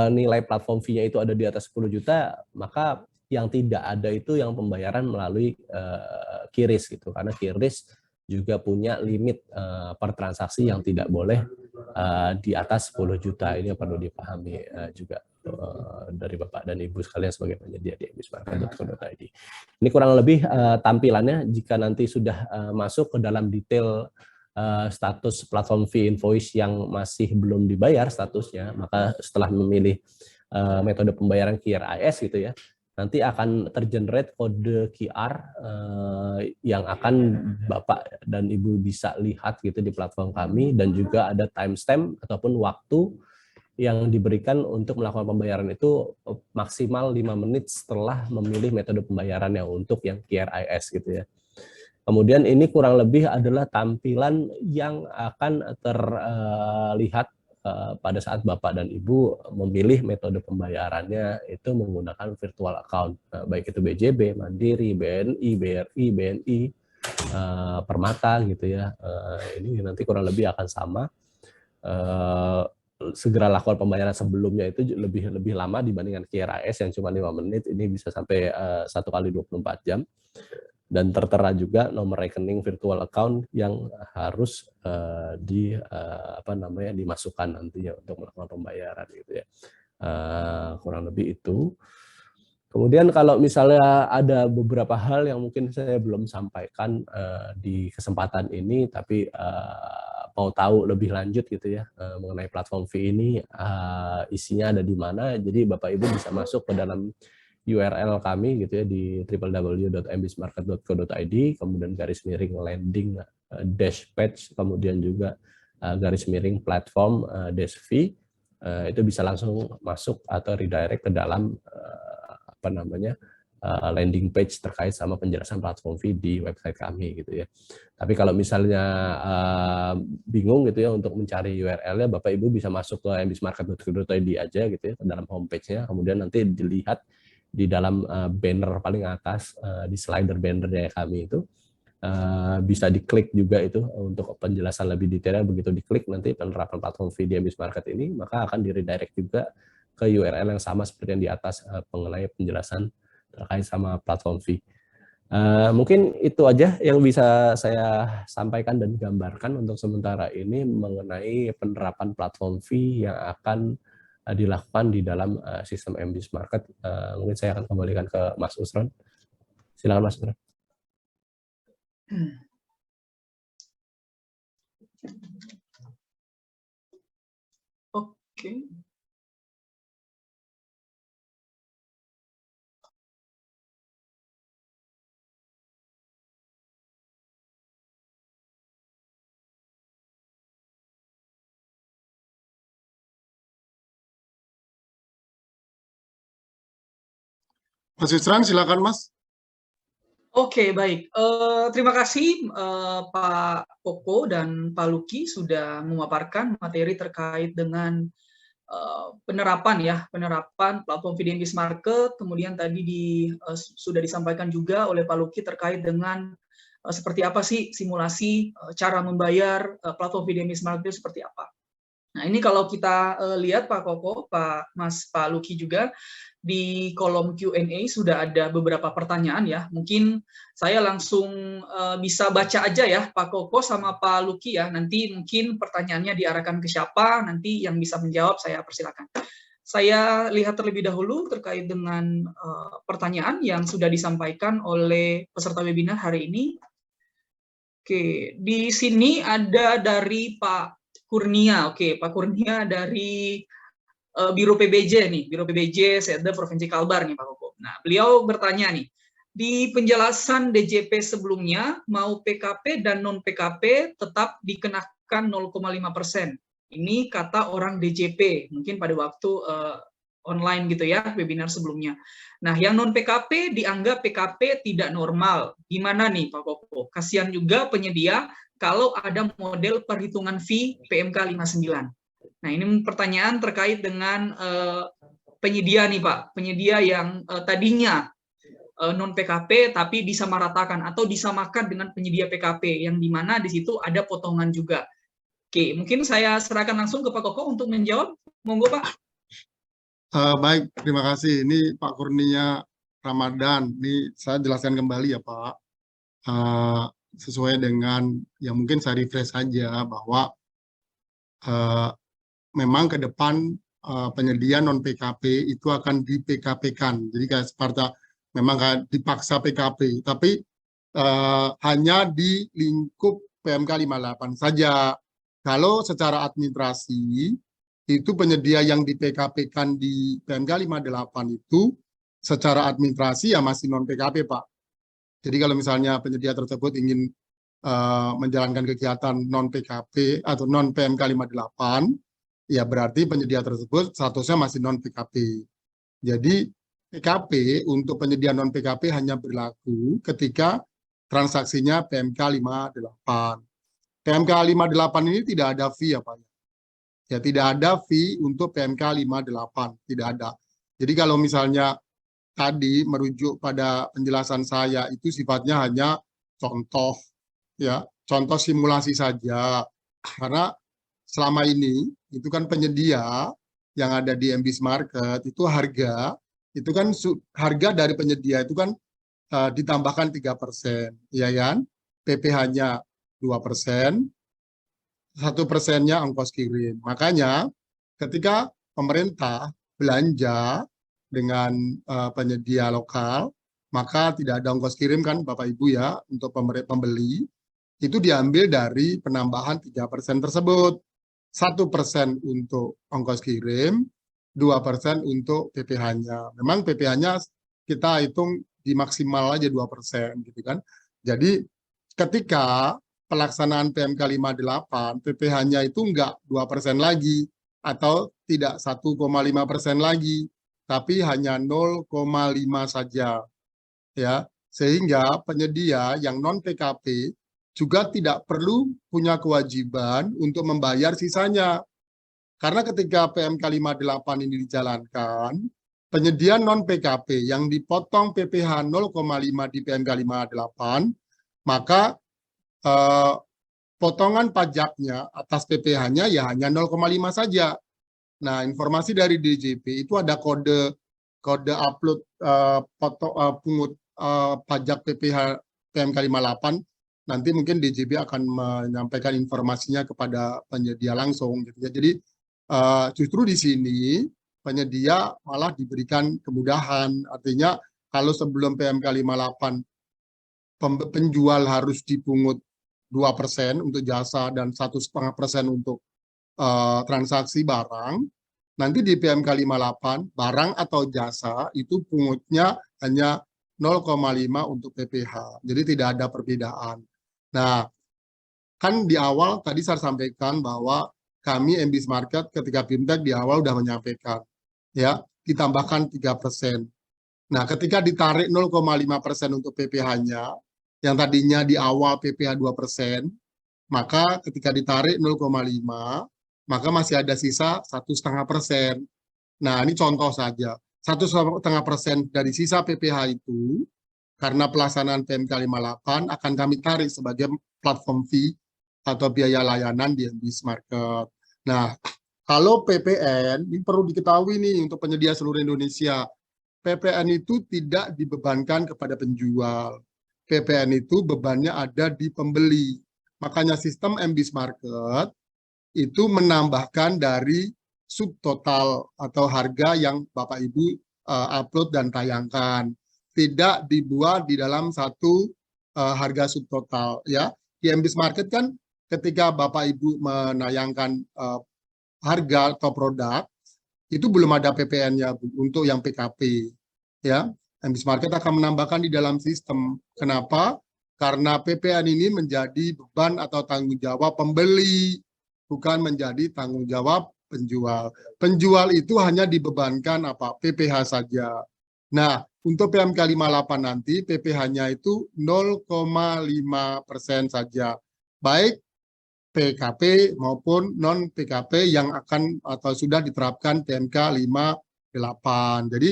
nilai platform fee-nya itu ada di atas 10 juta, maka yang tidak ada itu yang pembayaran melalui QRIS gitu. Karena QRIS juga punya limit per transaksi yang tidak boleh di atas 10 juta. Ini yang perlu dipahami juga dari Bapak dan Ibu sekalian sebagai penyedia di mbismarket.co.id. Ini kurang lebih tampilannya jika nanti sudah masuk ke dalam detail status platform fee invoice yang masih belum dibayar statusnya, maka setelah memilih metode pembayaran QRIS gitu ya, nanti akan tergenerate kode QR yang akan Bapak dan Ibu bisa lihat gitu di platform kami, dan juga ada timestamp ataupun waktu yang diberikan untuk melakukan pembayaran itu maksimal 5 menit setelah memilih metode pembayaran yang untuk yang QRIS gitu ya. Kemudian ini kurang lebih adalah tampilan yang akan terlihat pada saat Bapak dan Ibu memilih metode pembayarannya itu menggunakan virtual account, baik itu BJB, Mandiri, BNI, BRI, BNI, Permata gitu ya. Ini nanti kurang lebih akan sama. Segera lakukan pembayaran sebelumnya itu lebih lama dibandingkan QRIS yang cuma 5 menit, ini bisa sampai 1 kali 24 jam. Dan tertera juga nomor rekening virtual account yang harus dimasukkan nantinya untuk melakukan pembayaran gitu ya. Kurang lebih itu. Kemudian kalau misalnya ada beberapa hal yang mungkin saya belum sampaikan di kesempatan ini, tapi mau tahu lebih lanjut gitu ya mengenai platform fee ini, isinya ada di mana, jadi Bapak Ibu bisa masuk ke dalam URL kami gitu ya di www.mbismarket.co.id, kemudian garis miring landing dash page, kemudian juga garis miring platform dash fee, itu bisa langsung masuk atau redirect ke dalam landing page terkait sama penjelasan platform fee di website kami gitu ya. Tapi kalau misalnya bingung gitu ya untuk mencari URL-nya, Bapak Ibu bisa masuk ke mbismarket.co.id aja gitu ya, ke dalam homepage-nya, kemudian nanti dilihat di dalam banner paling atas, di slider bannernya kami itu, bisa diklik juga itu untuk penjelasan lebih detailnya. Begitu diklik nanti penerapan platform fee di Mbismarket ini, maka akan di-redirect juga ke URL yang sama seperti yang di atas mengenai penjelasan terkait sama platform fee. Mungkin itu aja yang bisa saya sampaikan dan gambarkan untuk sementara ini mengenai penerapan platform fee yang akan dilakukan di dalam sistem Mbismarket. Mungkin saya akan kembalikan ke Mas Usron. Silakan Mas Usron. Oke. Mas Yusran, silakan Mas. Oke, baik. Terima kasih Pak Koko dan Pak Luki sudah memaparkan materi terkait dengan penerapan platform fee di Mbismarket. Kemudian tadi sudah disampaikan juga oleh Pak Luki terkait dengan seperti apa sih simulasi cara membayar platform fee di Mbismarket itu seperti apa. Nah, ini kalau kita lihat Pak Koko, Pak Luki juga di kolom Q&A sudah ada beberapa pertanyaan ya. Mungkin saya langsung bisa baca aja ya Pak Koko sama Pak Luki ya. Nanti mungkin pertanyaannya diarahkan ke siapa, nanti yang bisa menjawab saya persilakan. Saya lihat terlebih dahulu terkait dengan pertanyaan yang sudah disampaikan oleh peserta webinar hari ini. Oke, di sini ada dari Pak Kurnia. Oke, Pak Kurnia dari Biro PBJ nih, Biro PBJ Setda Provinsi Kalbar nih Pak Koko. Nah, beliau bertanya nih, Di penjelasan DJP sebelumnya, mau PKP dan non-PKP tetap dikenakan 0,5%. Ini kata orang DJP, mungkin pada waktu online gitu ya, webinar sebelumnya. Nah, yang non-PKP dianggap PKP tidak normal. Gimana nih Pak Koko? Kasihan juga penyedia kalau ada model perhitungan fee PMK 59. Nah, ini pertanyaan terkait dengan penyedia nih Pak, penyedia yang tadinya non PKP tapi disamaratakan atau disamakan dengan penyedia PKP yang dimana di situ ada potongan juga. Oke, mungkin saya serahkan langsung ke Pak Koko untuk menjawab. Monggo Pak. Baik, terima kasih. Ini Pak Kurnia Ramadan. Ini saya jelaskan kembali ya Pak. Sesuai dengan yang mungkin saya refresh saja bahwa memang ke depan penyedia non PKP itu akan di PKP-kan. Jadi kayak seperti memang kayak dipaksa PKP, tapi hanya di lingkup PMK 58 saja. Kalau secara administrasi, itu penyedia yang di PKP-kan di PMK 58 itu secara administrasi ya masih non-PKP, Pak. Jadi kalau misalnya penyedia tersebut ingin menjalankan kegiatan non-PKP atau non-PMK 58, ya berarti penyedia tersebut statusnya masih non-PKP. Jadi PKP untuk penyedia non-PKP hanya berlaku ketika transaksinya PMK 58. PMK 58 ini tidak ada fee ya Pak. Ya tidak ada fee untuk PMK 58, tidak ada. Jadi kalau misalnya tadi merujuk pada penjelasan saya itu sifatnya hanya contoh ya, contoh simulasi saja. Karena selama ini itu kan penyedia yang ada di MBIS Market itu harga dari penyedia itu kan ditambahkan 3%, ya kan? PPh-nya 2%, 1%-nya ongkos kirim. Makanya ketika pemerintah belanja dengan penyedia lokal, maka tidak ada ongkos kirim kan Bapak Ibu ya untuk pembeli, itu diambil dari penambahan 3% tersebut. 1% untuk ongkos kirim, 2% untuk PPh-nya. Memang PPh-nya kita hitung di maksimal aja 2% gitu kan. Jadi ketika pelaksanaan PMK 58, PPh-nya itu enggak 2% lagi atau tidak 1,5% lagi, tapi hanya 0,5 saja. Ya, sehingga penyedia yang non PKP juga tidak perlu punya kewajiban untuk membayar sisanya. Karena ketika PMK 58 ini dijalankan, penyedia non-PKP yang dipotong PPh 0,5 di PMK 58, maka potongan pajaknya atas PPh-nya ya hanya 0,5 saja. Nah, informasi dari DJP itu ada kode upload pungut pajak PPh PMK 58. Nanti mungkin DJP akan menyampaikan informasinya kepada penyedia langsung gitu ya. Jadi justru di sini penyedia malah diberikan kemudahan. Artinya kalau sebelum PMK 58 penjual harus dipungut 2% untuk jasa dan 1,5% untuk transaksi barang, nanti di PMK 58 barang atau jasa itu pungutnya hanya 0,5 untuk PPh. Jadi tidak ada perbedaan. Nah, kan di awal tadi saya sampaikan bahwa kami MBIS Market ketika Fintech di awal sudah menyampaikan, ya ditambahkan 3%. Nah, ketika ditarik 0,5% untuk PPh-nya, yang tadinya di awal PPh 2%, maka ketika ditarik 0,5, maka masih ada sisa 1,5%. Nah, ini contoh saja. 1,5% dari sisa PPh itu, karena pelaksanaan PMK 58 akan kami tarik sebagai platform fee atau biaya layanan di MBIS Market. Nah, kalau PPN, ini perlu diketahui nih untuk penyedia seluruh Indonesia, PPN itu tidak dibebankan kepada penjual. PPN itu bebannya ada di pembeli. Makanya sistem MBIS Market itu menambahkan dari subtotal atau harga yang Bapak Ibu upload dan tayangkan. Tidak dibuat di dalam satu harga subtotal. Ya. Di MBIS Market kan ketika Bapak Ibu menayangkan harga atau produk, itu belum ada PPN-nya untuk yang PKP. Ya. MBIS Market akan menambahkan di dalam sistem. Kenapa? Karena PPN ini menjadi beban atau tanggung jawab pembeli, bukan menjadi tanggung jawab penjual. Penjual itu hanya dibebankan apa? PPh saja. Nah, untuk PMK 58 nanti PPh-nya itu 0,5% saja. Baik PKP maupun non PKP yang akan atau sudah diterapkan PMK 58. Jadi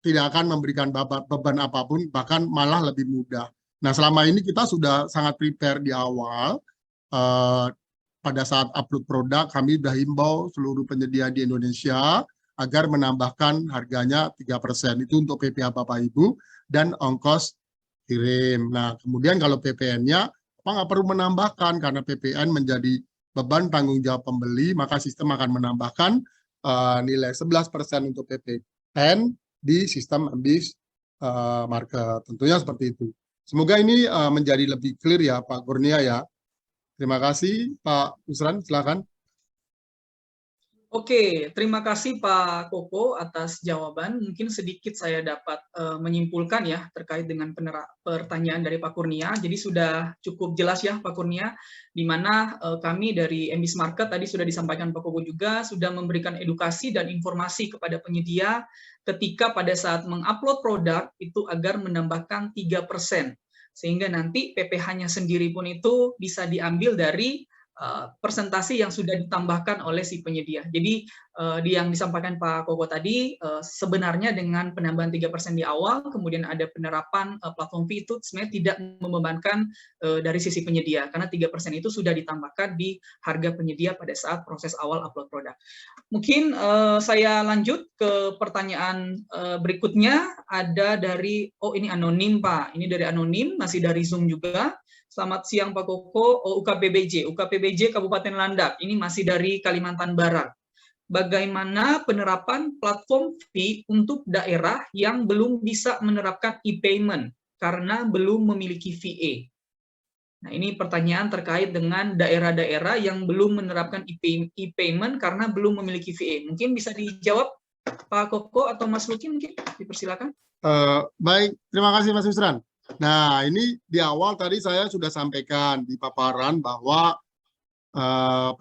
tidak akan memberikan beban apapun, bahkan malah lebih mudah. Nah, selama ini kita sudah sangat prepare di awal. Pada saat upload produk, kami sudah himbau seluruh penyedia di Indonesia agar menambahkan harganya 3%. Itu untuk PPh Bapak Ibu dan ongkos kirim. Nah, kemudian kalau PPN-nya, Pak nggak perlu menambahkan karena PPN menjadi beban tanggung jawab pembeli, maka sistem akan menambahkan nilai 11% untuk PPN di sistem MBIS Market. Tentunya seperti itu. Semoga ini menjadi lebih clear ya Pak Kurnia ya. Terima kasih Pak Usran, silakan. Oke, terima kasih Pak Koko atas jawaban. Mungkin sedikit saya dapat menyimpulkan ya terkait dengan pertanyaan dari Pak Kurnia. Jadi sudah cukup jelas ya Pak Kurnia, di mana kami dari MBIS Market tadi sudah disampaikan Pak Koko juga, sudah memberikan edukasi dan informasi kepada penyedia ketika pada saat mengupload produk itu agar menambahkan 3%. Sehingga nanti PPh-nya sendiri pun itu bisa diambil dari persentase yang sudah ditambahkan oleh si penyedia. Jadi yang disampaikan Pak Koko tadi, sebenarnya dengan penambahan 3% di awal, kemudian ada penerapan platform fee itu sebenarnya tidak membebankan dari sisi penyedia, karena 3% itu sudah ditambahkan di harga penyedia pada saat proses awal upload produk. Mungkin saya lanjut ke pertanyaan berikutnya, ada dari, oh ini anonim Pak, ini dari anonim, masih dari Zoom juga. Selamat siang Pak Koko, UKPBJ Kabupaten Landak, ini masih dari Kalimantan Barat. Bagaimana penerapan platform fee untuk daerah yang belum bisa menerapkan e-payment karena belum memiliki VA? Nah, ini pertanyaan terkait dengan daerah-daerah yang belum menerapkan e-payment karena belum memiliki VA. Mungkin bisa dijawab Pak Koko atau Mas Luki, mungkin dipersilakan. Baik, terima kasih Mas Usran. Nah, ini di awal tadi saya sudah sampaikan di paparan bahwa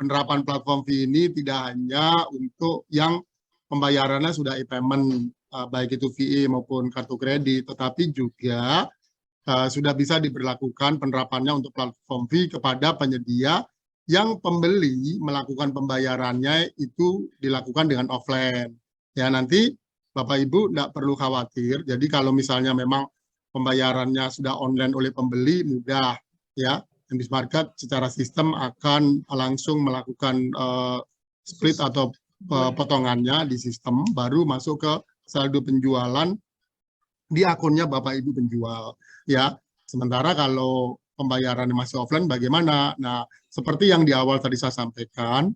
penerapan platform fee ini tidak hanya untuk yang pembayarannya sudah e-payment, baik itu VA maupun kartu kredit, tetapi juga sudah bisa diberlakukan penerapannya untuk platform fee kepada penyedia yang pembeli melakukan pembayarannya itu dilakukan dengan offline. Ya, nanti Bapak Ibu tidak perlu khawatir. Jadi kalau misalnya memang pembayarannya sudah online oleh pembeli, mudah ya. MBIS Market secara sistem akan langsung melakukan split atau potongannya di sistem, baru masuk ke saldo penjualan di akunnya Bapak Ibu penjual ya. Sementara kalau pembayarannya masih offline bagaimana? Nah, seperti yang di awal tadi saya sampaikan,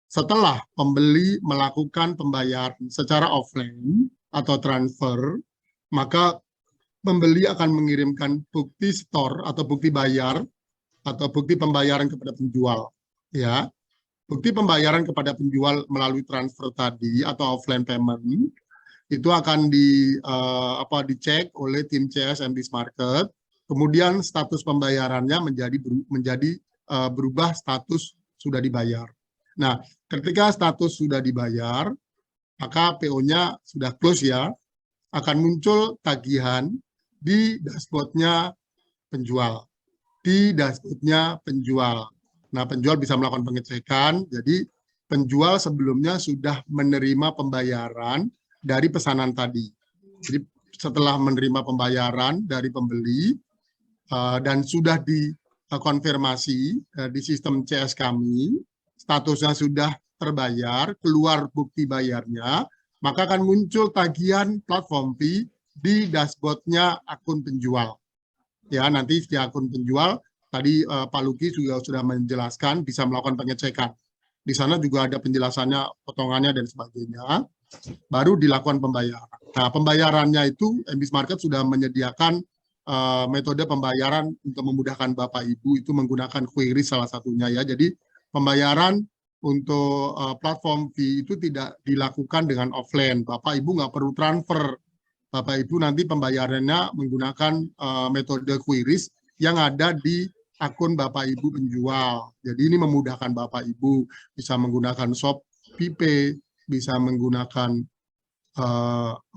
setelah pembeli melakukan pembayaran secara offline atau transfer, maka pembeli akan mengirimkan bukti store atau bukti bayar atau bukti pembayaran kepada penjual. Ya, bukti pembayaran kepada penjual melalui transfer tadi atau offline payment itu akan dicek oleh tim CS MBIS Market. Kemudian status pembayarannya menjadi berubah status sudah dibayar. Nah, ketika status sudah dibayar, maka PO-nya sudah close ya, akan muncul tagihan di dashboard-nya penjual. Di dashboard-nya penjual. Nah, penjual bisa melakukan pengecekan, jadi penjual sebelumnya sudah menerima pembayaran dari pesanan tadi. Jadi setelah menerima pembayaran dari pembeli dan sudah dikonfirmasi di sistem CS kami, statusnya sudah terbayar, keluar bukti bayarnya, maka akan muncul tagihan platform fee di dashboard-nya akun penjual. Ya, nanti di akun penjual, tadi Pak Luki juga sudah menjelaskan, bisa melakukan pengecekan. Di sana juga ada penjelasannya, potongannya, dan sebagainya. Baru dilakukan pembayaran. Nah, pembayarannya itu, MBIS Market sudah menyediakan metode pembayaran untuk memudahkan Bapak Ibu, itu menggunakan query salah satunya ya. Jadi, pembayaran untuk platform fee itu tidak dilakukan dengan offline. Bapak Ibu nggak perlu transfer Bapak Ibu nanti pembayarannya menggunakan metode QRIS yang ada di akun Bapak Ibu penjual. Jadi ini memudahkan Bapak Ibu bisa menggunakan ShopPay, bisa menggunakan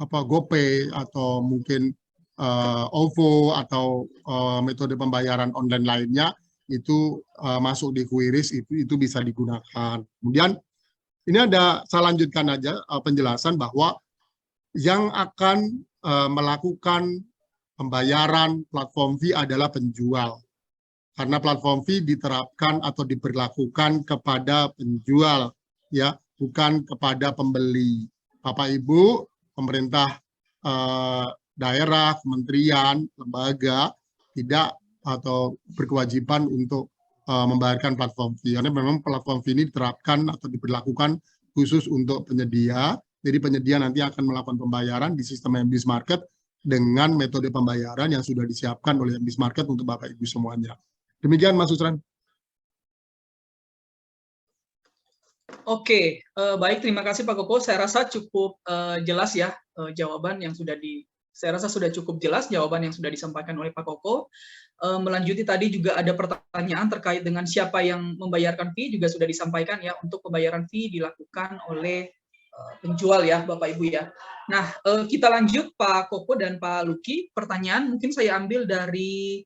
GoPay atau mungkin OVO atau metode pembayaran online lainnya itu masuk di QRIS itu bisa digunakan. Kemudian ini saya lanjutkan aja penjelasan bahwa yang akan melakukan pembayaran platform fee adalah penjual. Karena platform fee diterapkan atau diberlakukan kepada penjual, ya, bukan kepada pembeli. Bapak Ibu, pemerintah daerah, kementerian, lembaga tidak atau berkewajiban untuk membayarkan platform fee. Karena memang platform fee ini diterapkan atau diberlakukan khusus untuk penyedia. Jadi penyedia nanti akan melakukan pembayaran di sistem MBIS Market dengan metode pembayaran yang sudah disiapkan oleh MBIS Market untuk Bapak Ibu semuanya. Demikian Mas Usran. Oke, baik, terima kasih Pak Koko. Saya rasa cukup jelas ya jawaban yang saya rasa sudah cukup jelas jawaban yang sudah disampaikan oleh Pak Koko. Melanjuti tadi juga ada pertanyaan terkait dengan siapa yang membayarkan fee juga sudah disampaikan ya, untuk pembayaran fee dilakukan oleh penjual ya Bapak Ibu ya. Nah, kita lanjut Pak Koko dan Pak Luki. Pertanyaan mungkin saya ambil dari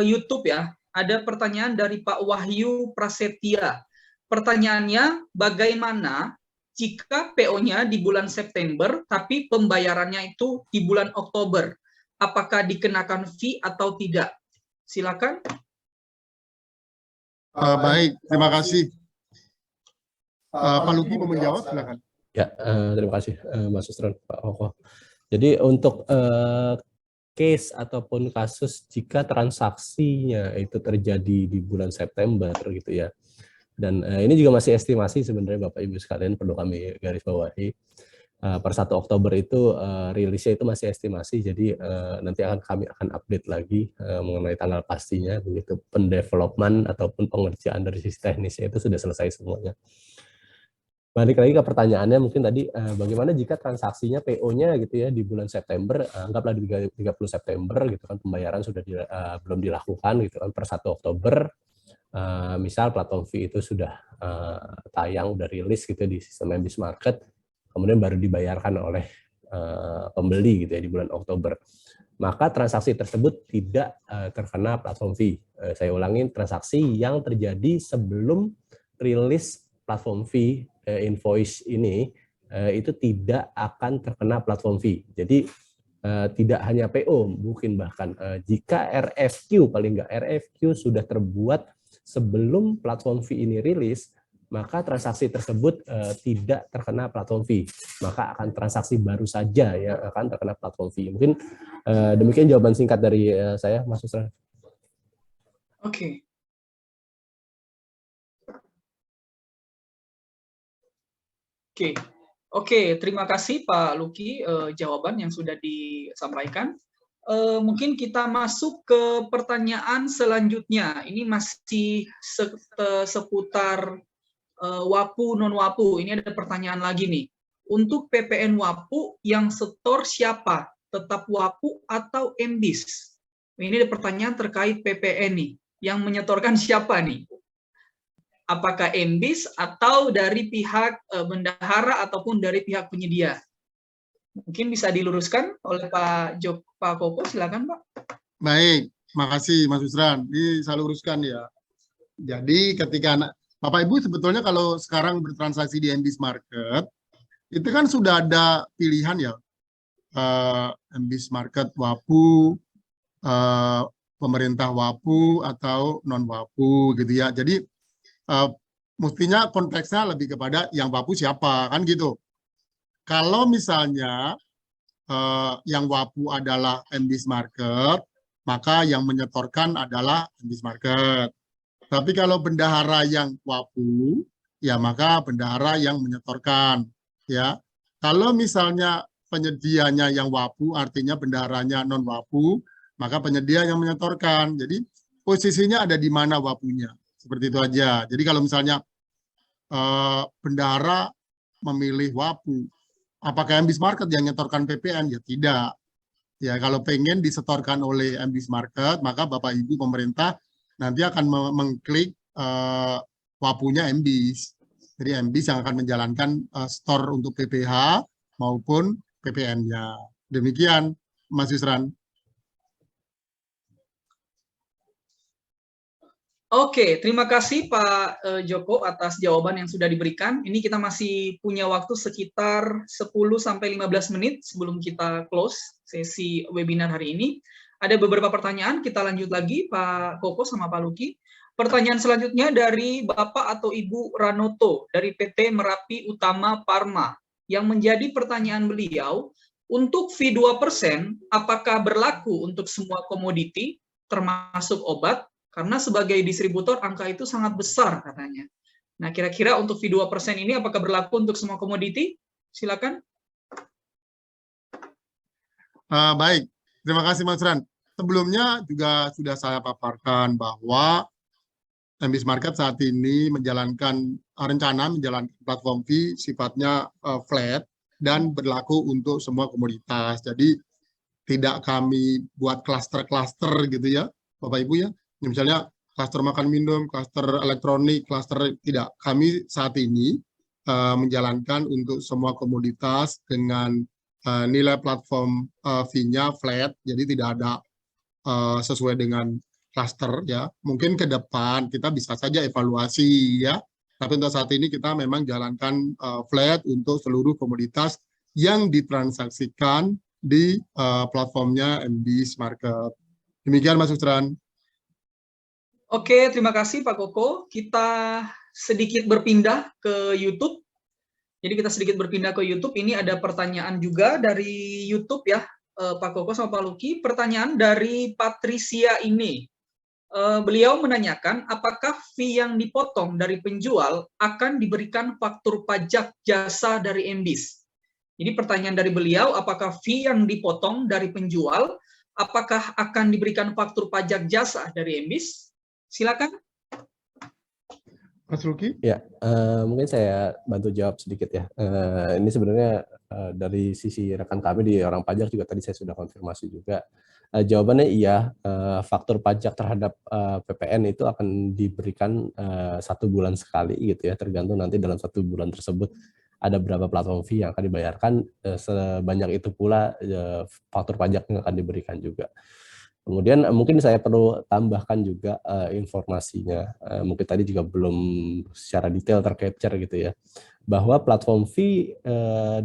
YouTube ya. Ada pertanyaan dari Pak Wahyu Prasetya. Pertanyaannya, bagaimana jika PO-nya di bulan September, tapi pembayarannya itu di bulan Oktober? Apakah dikenakan fee atau tidak? Silakan. Baik, terima kasih. Pak Luki mau menjawab, silakan. Ya, terima kasih Mas Usran, Pak Koko. Jadi untuk case ataupun kasus jika transaksinya itu terjadi di bulan September gitu ya. Dan ini juga masih estimasi sebenarnya Bapak Ibu sekalian, perlu kami garis bawahi. Per 1 Oktober itu rilisnya itu masih estimasi, jadi nanti kami akan update lagi mengenai tanggal pastinya, begitu pendevelopment ataupun pengerjaan dari sisi teknisnya itu sudah selesai semuanya. Balik lagi ke pertanyaannya mungkin tadi, bagaimana jika transaksinya PO-nya gitu ya di bulan September, anggaplah di 30 September gitu kan, pembayaran sudah belum dilakukan gitu kan, per 1 Oktober, misal platform fee itu sudah tayang, udah rilis gitu di sistem MBIS Market, kemudian baru dibayarkan oleh pembeli gitu ya di bulan Oktober. Maka transaksi tersebut tidak terkena platform fee. Saya ulangi, transaksi yang terjadi sebelum rilis platform fee invoice ini itu tidak akan terkena platform fee. Jadi tidak hanya PO, mungkin bahkan jika RFQ, paling nggak RFQ sudah terbuat sebelum platform fee ini rilis, maka transaksi tersebut tidak terkena platform fee. Maka akan transaksi baru saja yang akan terkena platform fee. Mungkin demikian jawaban singkat dari saya, Mas Usran. Oke. Oke, terima kasih Pak Luki jawaban yang sudah disampaikan. Mungkin kita masuk ke pertanyaan selanjutnya. Ini masih seputar WAPU non WAPU. Ini ada pertanyaan lagi nih. Untuk PPN WAPU yang setor siapa? Tetap WAPU atau MBIS? Ini ada pertanyaan terkait PPN nih. Yang menyetorkan siapa nih? Apakah MBIS atau dari pihak bendahara ataupun dari pihak penyedia? Mungkin bisa diluruskan oleh Pak Koko, silakan Pak. Baik, makasih Mas Usran. Ini saya luruskan ya. Jadi ketika Bapak Ibu sebetulnya kalau sekarang bertransaksi di MBIS Market, itu kan sudah ada pilihan ya, MBIS Market WAPU, pemerintah WAPU atau non WAPU gitu ya. Jadi mestinya konteksnya lebih kepada yang WAPU siapa kan gitu. Kalau misalnya yang WAPU adalah MBIS Market, maka yang menyetorkan adalah MBIS Market. Tapi kalau bendahara yang WAPU, ya maka bendahara yang menyetorkan. Ya, kalau misalnya penyedianya yang WAPU, artinya bendaharanya non WAPU, maka penyedia yang menyetorkan. Jadi posisinya ada di mana WAPU-nya. Seperti itu aja. Jadi kalau misalnya bendahara memilih WAPU, apakah MBIS Market yang menyetorkan PPN? Ya tidak. Ya, kalau pengen disetorkan oleh MBIS Market, maka Bapak Ibu pemerintah nanti akan mengklik wapunya MBIS. Jadi MBIS yang akan menjalankan store untuk PPH maupun PPN-nya. Demikian, Mas Yusran. Oke, terima kasih Pak Joko atas jawaban yang sudah diberikan. Ini kita masih punya waktu sekitar 10-15 menit sebelum kita close sesi webinar hari ini. Ada beberapa pertanyaan, kita lanjut lagi Pak Koko sama Pak Luki. Pertanyaan selanjutnya dari Bapak atau Ibu Ranoto dari PT Merapi Utama Pharma. Yang menjadi pertanyaan beliau, untuk fee 2% apakah berlaku untuk semua komoditi termasuk obat? Karena sebagai distributor angka itu sangat besar katanya. Nah, kira-kira untuk fee 2% ini apakah berlaku untuk semua komoditi? Silakan. Baik, terima kasih Mas Ran. Sebelumnya juga sudah saya paparkan bahwa MBIS Market saat ini menjalankan rencana menjalankan platform fee sifatnya flat dan berlaku untuk semua komoditas. Jadi tidak kami buat klaster-klaster gitu ya, Bapak Ibu ya. Misalnya klaster makan minum, klaster elektronik, klaster tidak. Kami saat ini menjalankan untuk semua komoditas dengan nilai platform fee-nya flat, jadi tidak ada sesuai dengan klaster ya. Mungkin ke depan kita bisa saja evaluasi ya. Tapi untuk saat ini kita memang jalankan flat untuk seluruh komoditas yang ditransaksikan di platformnya MBIS Market. Demikian Mas Usran. Oke, terima kasih Pak Koko. Kita sedikit berpindah ke YouTube. Jadi kita sedikit berpindah ke YouTube. Ini ada pertanyaan juga dari YouTube ya, Pak Koko sama Pak Luki. Pertanyaan dari Patricia ini. Beliau menanyakan apakah fee yang dipotong dari penjual akan diberikan faktur pajak jasa dari MBIS. Jadi pertanyaan dari beliau, apakah fee yang dipotong dari penjual, apakah akan diberikan faktur pajak jasa dari MBIS? Silakan. Mas Luki? Ya, mungkin saya bantu jawab sedikit ya. Ini sebenarnya dari sisi rekan kami di orang pajak juga tadi saya sudah konfirmasi juga. Jawabannya iya, faktur pajak terhadap PPN itu akan diberikan 1 bulan sekali gitu ya, tergantung nanti dalam 1 bulan tersebut ada berapa platform fee yang akan dibayarkan, sebanyak itu pula faktur pajak yang akan diberikan juga. Kemudian mungkin saya perlu tambahkan juga informasinya, mungkin tadi juga belum secara detail tercapture gitu ya, bahwa platform fee 2%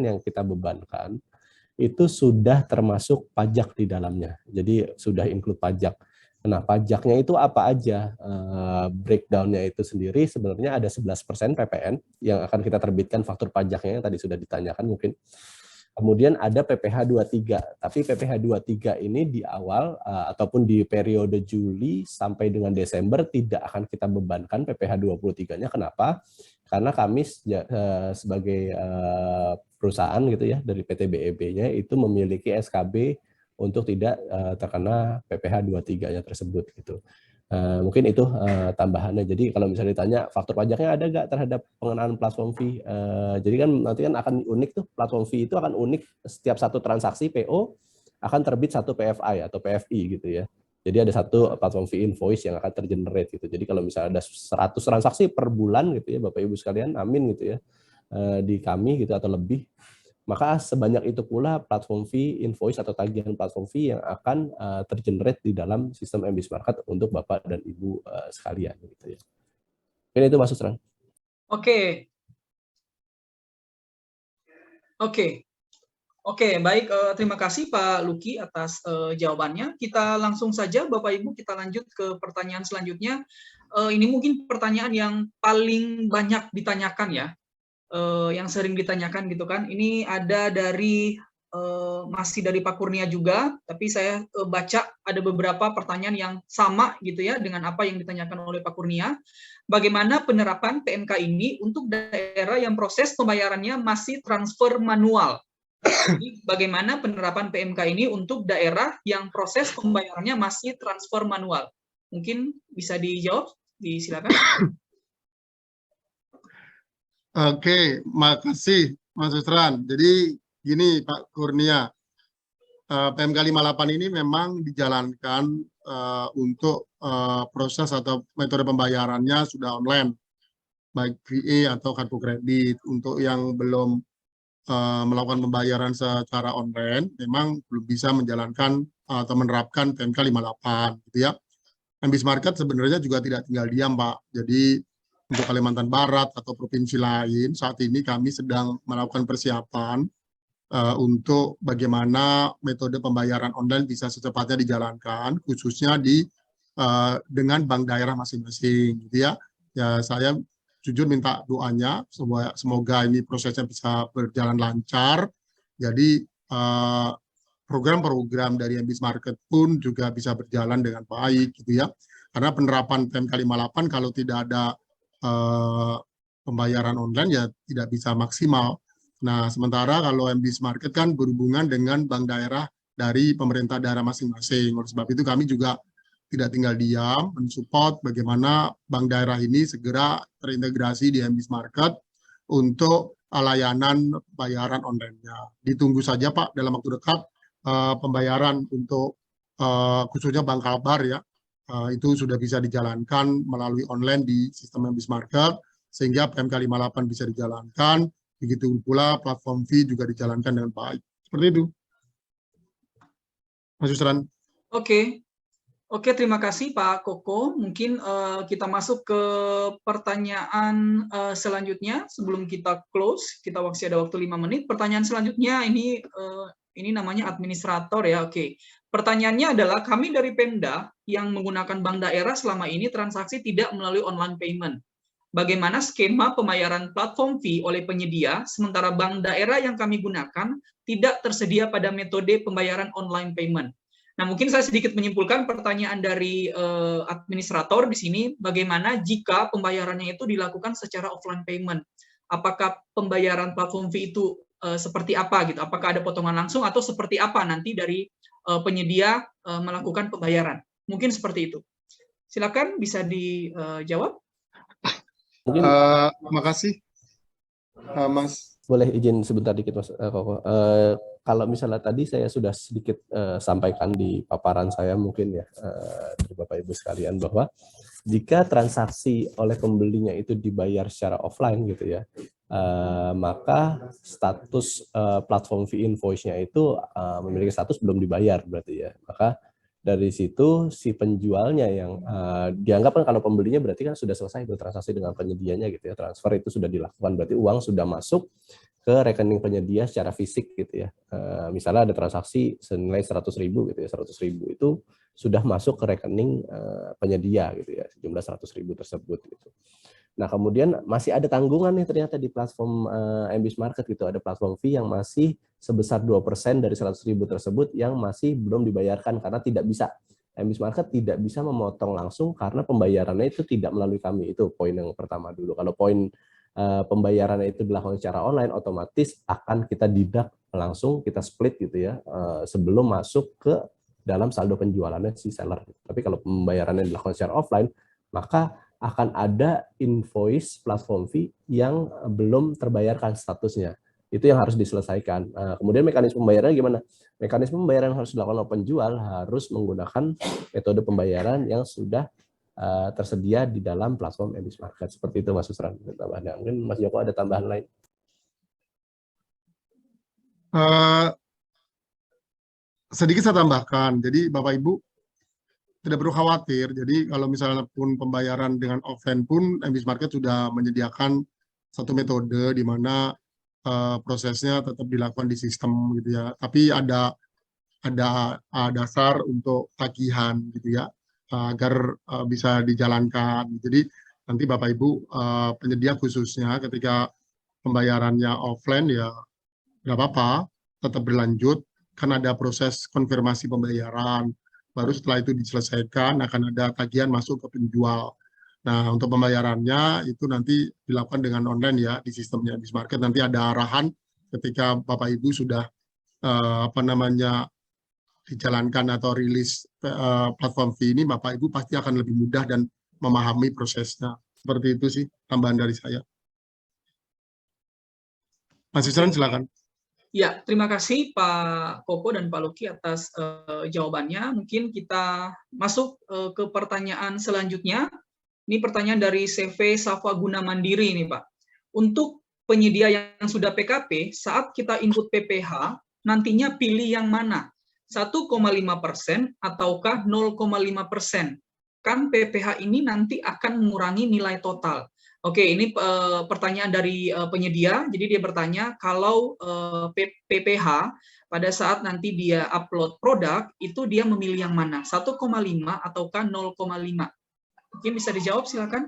yang kita bebankan itu sudah termasuk pajak di dalamnya, jadi sudah include pajak. Nah, pajaknya itu apa aja? Breakdown-nya itu sendiri sebenarnya ada 11% PPN yang akan kita terbitkan faktur pajaknya yang tadi sudah ditanyakan mungkin. Kemudian ada PPh 23, tapi PPh 23 ini di awal ataupun di periode Juli sampai dengan Desember tidak akan kita bebankan PPh 23-nya. Kenapa? Karena kami sebagai perusahaan gitu ya dari PT BEB-nya itu memiliki SKB untuk tidak terkena PPh 23-nya tersebut gitu. Mungkin itu tambahannya. Jadi kalau misalnya ditanya faktur pajaknya ada nggak terhadap pengenaan platform fee? Jadi kan nanti kan akan unik tuh, platform fee itu akan unik, setiap satu transaksi PO akan terbit satu PFI atau PFI gitu ya. Jadi ada satu platform fee invoice yang akan tergenerate gitu. Jadi kalau misalnya ada 100 transaksi per bulan gitu ya Bapak Ibu sekalian, amin gitu ya, di kami gitu atau lebih, maka sebanyak itu pula platform fee, invoice atau tagihan platform fee yang akan tergenerate di dalam sistem MBIS Market untuk Bapak dan Ibu sekalian gitu ya. Ini itu Mas Usran. Oke. Oke, baik. Terima kasih Pak Luki atas jawabannya. Kita langsung saja Bapak Ibu kita lanjut ke pertanyaan selanjutnya. Ini mungkin pertanyaan yang paling banyak ditanyakan ya. Yang sering ditanyakan gitu kan. Ini ada dari masih dari Pak Kurnia juga, tapi saya baca ada beberapa pertanyaan yang sama gitu ya dengan apa yang ditanyakan oleh Pak Kurnia. Bagaimana penerapan PMK ini untuk daerah yang proses pembayarannya masih transfer manual? Jadi bagaimana penerapan PMK ini untuk daerah yang proses pembayarannya masih transfer manual? Mungkin bisa dijawab, disilakan. Oke, makasih Mas Usran. Jadi gini Pak Kurnia, PMK 58 ini memang dijalankan untuk proses atau metode pembayarannya sudah online, baik VA atau kartu kredit. Untuk yang belum melakukan pembayaran secara online, memang belum bisa menjalankan atau menerapkan PMK 58, gitu ya. MBIS Market sebenarnya juga tidak tinggal diam, Pak. Jadi untuk Kalimantan Barat atau provinsi lain, saat ini kami sedang melakukan persiapan untuk bagaimana metode pembayaran online bisa secepatnya dijalankan, khususnya dengan bank daerah masing-masing, gitu ya. Ya, saya jujur minta doanya semoga ini prosesnya bisa berjalan lancar. Jadi program-program dari MBIS Market pun juga bisa berjalan dengan baik, gitu ya. Karena penerapan PMK 58 kalau tidak ada pembayaran online ya tidak bisa maksimal. Nah, sementara kalau MBIS Market kan berhubungan dengan bank daerah dari pemerintah daerah masing-masing. Oleh sebab itu kami juga tidak tinggal diam, mensupport bagaimana bank daerah ini segera terintegrasi di MBIS Market untuk layanan bayaran online-nya. Ditunggu saja, Pak, dalam waktu dekat pembayaran untuk khususnya Bank Kalbar ya, itu sudah bisa dijalankan melalui online di sistem MBIS Market, sehingga PMK 58 bisa dijalankan. Begitu pula platform fee juga dijalankan dengan baik. Seperti itu. Mas Yusran. Oke, terima kasih Pak Koko. Mungkin kita masuk ke pertanyaan selanjutnya sebelum kita close. Kita masih ada waktu 5 menit. Pertanyaan selanjutnya ini namanya administrator ya. Oke. Pertanyaannya adalah kami dari Pemda yang menggunakan bank daerah selama ini transaksi tidak melalui online payment. Bagaimana skema pembayaran platform fee oleh penyedia, sementara bank daerah yang kami gunakan tidak tersedia pada metode pembayaran online payment. Nah, mungkin saya sedikit menyimpulkan pertanyaan dari administrator di sini, bagaimana jika pembayarannya itu dilakukan secara offline payment? Apakah pembayaran platform fee itu seperti apa gitu? Apakah ada potongan langsung atau seperti apa nanti dari penyedia melakukan pembayaran? Mungkin seperti itu. Silakan bisa dijawab. Mungkin Makasih, Mas. boleh izin sebentar dikit Mas Koko. Kalau misalnya tadi saya sudah sedikit sampaikan di paparan saya mungkin ya dari Bapak Ibu sekalian bahwa jika transaksi oleh pembelinya itu dibayar secara offline gitu ya, maka status platform fee invoice-nya itu memiliki status belum dibayar berarti ya. Maka dari situ si penjualnya yang dianggap kan kalau pembelinya berarti kan sudah selesai bertransaksi dengan penyedianya gitu ya, transfer itu sudah dilakukan, berarti uang sudah masuk ke rekening penyedia secara fisik gitu ya. Misalnya ada transaksi senilai 100.000 gitu ya, 100.000 itu sudah masuk ke rekening penyedia gitu ya, sejumlah 100.000 tersebut gitu. Nah, kemudian masih ada tanggungan nih ternyata di platform MBIS Market gitu, ada platform fee yang masih sebesar 2% dari 100.000 tersebut yang masih belum dibayarkan karena tidak bisa. MBIS Market tidak bisa memotong langsung karena pembayarannya itu tidak melalui kami. Itu poin yang pertama dulu. Kalau poin pembayarannya itu dilakukan secara online, otomatis akan kita deduct langsung, kita split gitu ya, sebelum masuk ke dalam saldo penjualannya si seller. Tapi kalau pembayarannya dilakukan secara offline, maka akan ada invoice platform fee yang belum terbayarkan statusnya. Itu yang harus diselesaikan. Kemudian mekanisme pembayarannya gimana? Mekanisme pembayaran yang harus dilakukan oleh penjual harus menggunakan metode pembayaran yang sudah tersedia di dalam platform MBIS Market. Seperti itu Mas Usran. Mungkin Mas Joko ada tambahan lain? Sedikit saya tambahkan. Jadi Bapak Ibu tidak perlu khawatir. Jadi kalau misalnya pun pembayaran dengan offline pun MBIS Market sudah menyediakan satu metode di mana prosesnya tetap dilakukan di sistem gitu ya. Tapi ada dasar untuk tagihan gitu ya, agar bisa dijalankan. Jadi nanti Bapak Ibu penyedia khususnya ketika pembayarannya offline ya nggak apa-apa, tetap berlanjut. Kan ada proses konfirmasi pembayaran. Baru setelah itu diselesaikan akan ada tagihan masuk ke penjual. Nah, untuk pembayarannya itu nanti dilakukan dengan online ya di sistemnya MBIS Market. Nanti ada arahan ketika Bapak Ibu sudah dijalankan atau rilis platform fee ini, Bapak Ibu pasti akan lebih mudah dan memahami prosesnya. Seperti itu sih tambahan dari saya. Mas Yusran silakan. Ya, terima kasih Pak Koko dan Pak Luki atas jawabannya. Mungkin kita masuk ke pertanyaan selanjutnya. Ini pertanyaan dari CV Safa Guna Mandiri ini Pak. Untuk penyedia yang sudah PKP, saat kita input PPh, nantinya pilih yang mana? 1,5% ataukah 0,5%? Kan PPh ini nanti akan mengurangi nilai total. Oke, ini pertanyaan dari penyedia. Jadi dia bertanya kalau PPh pada saat nanti dia upload produk itu dia memilih yang mana? 1,5 ataukah 0,5? Mungkin bisa dijawab, silakan.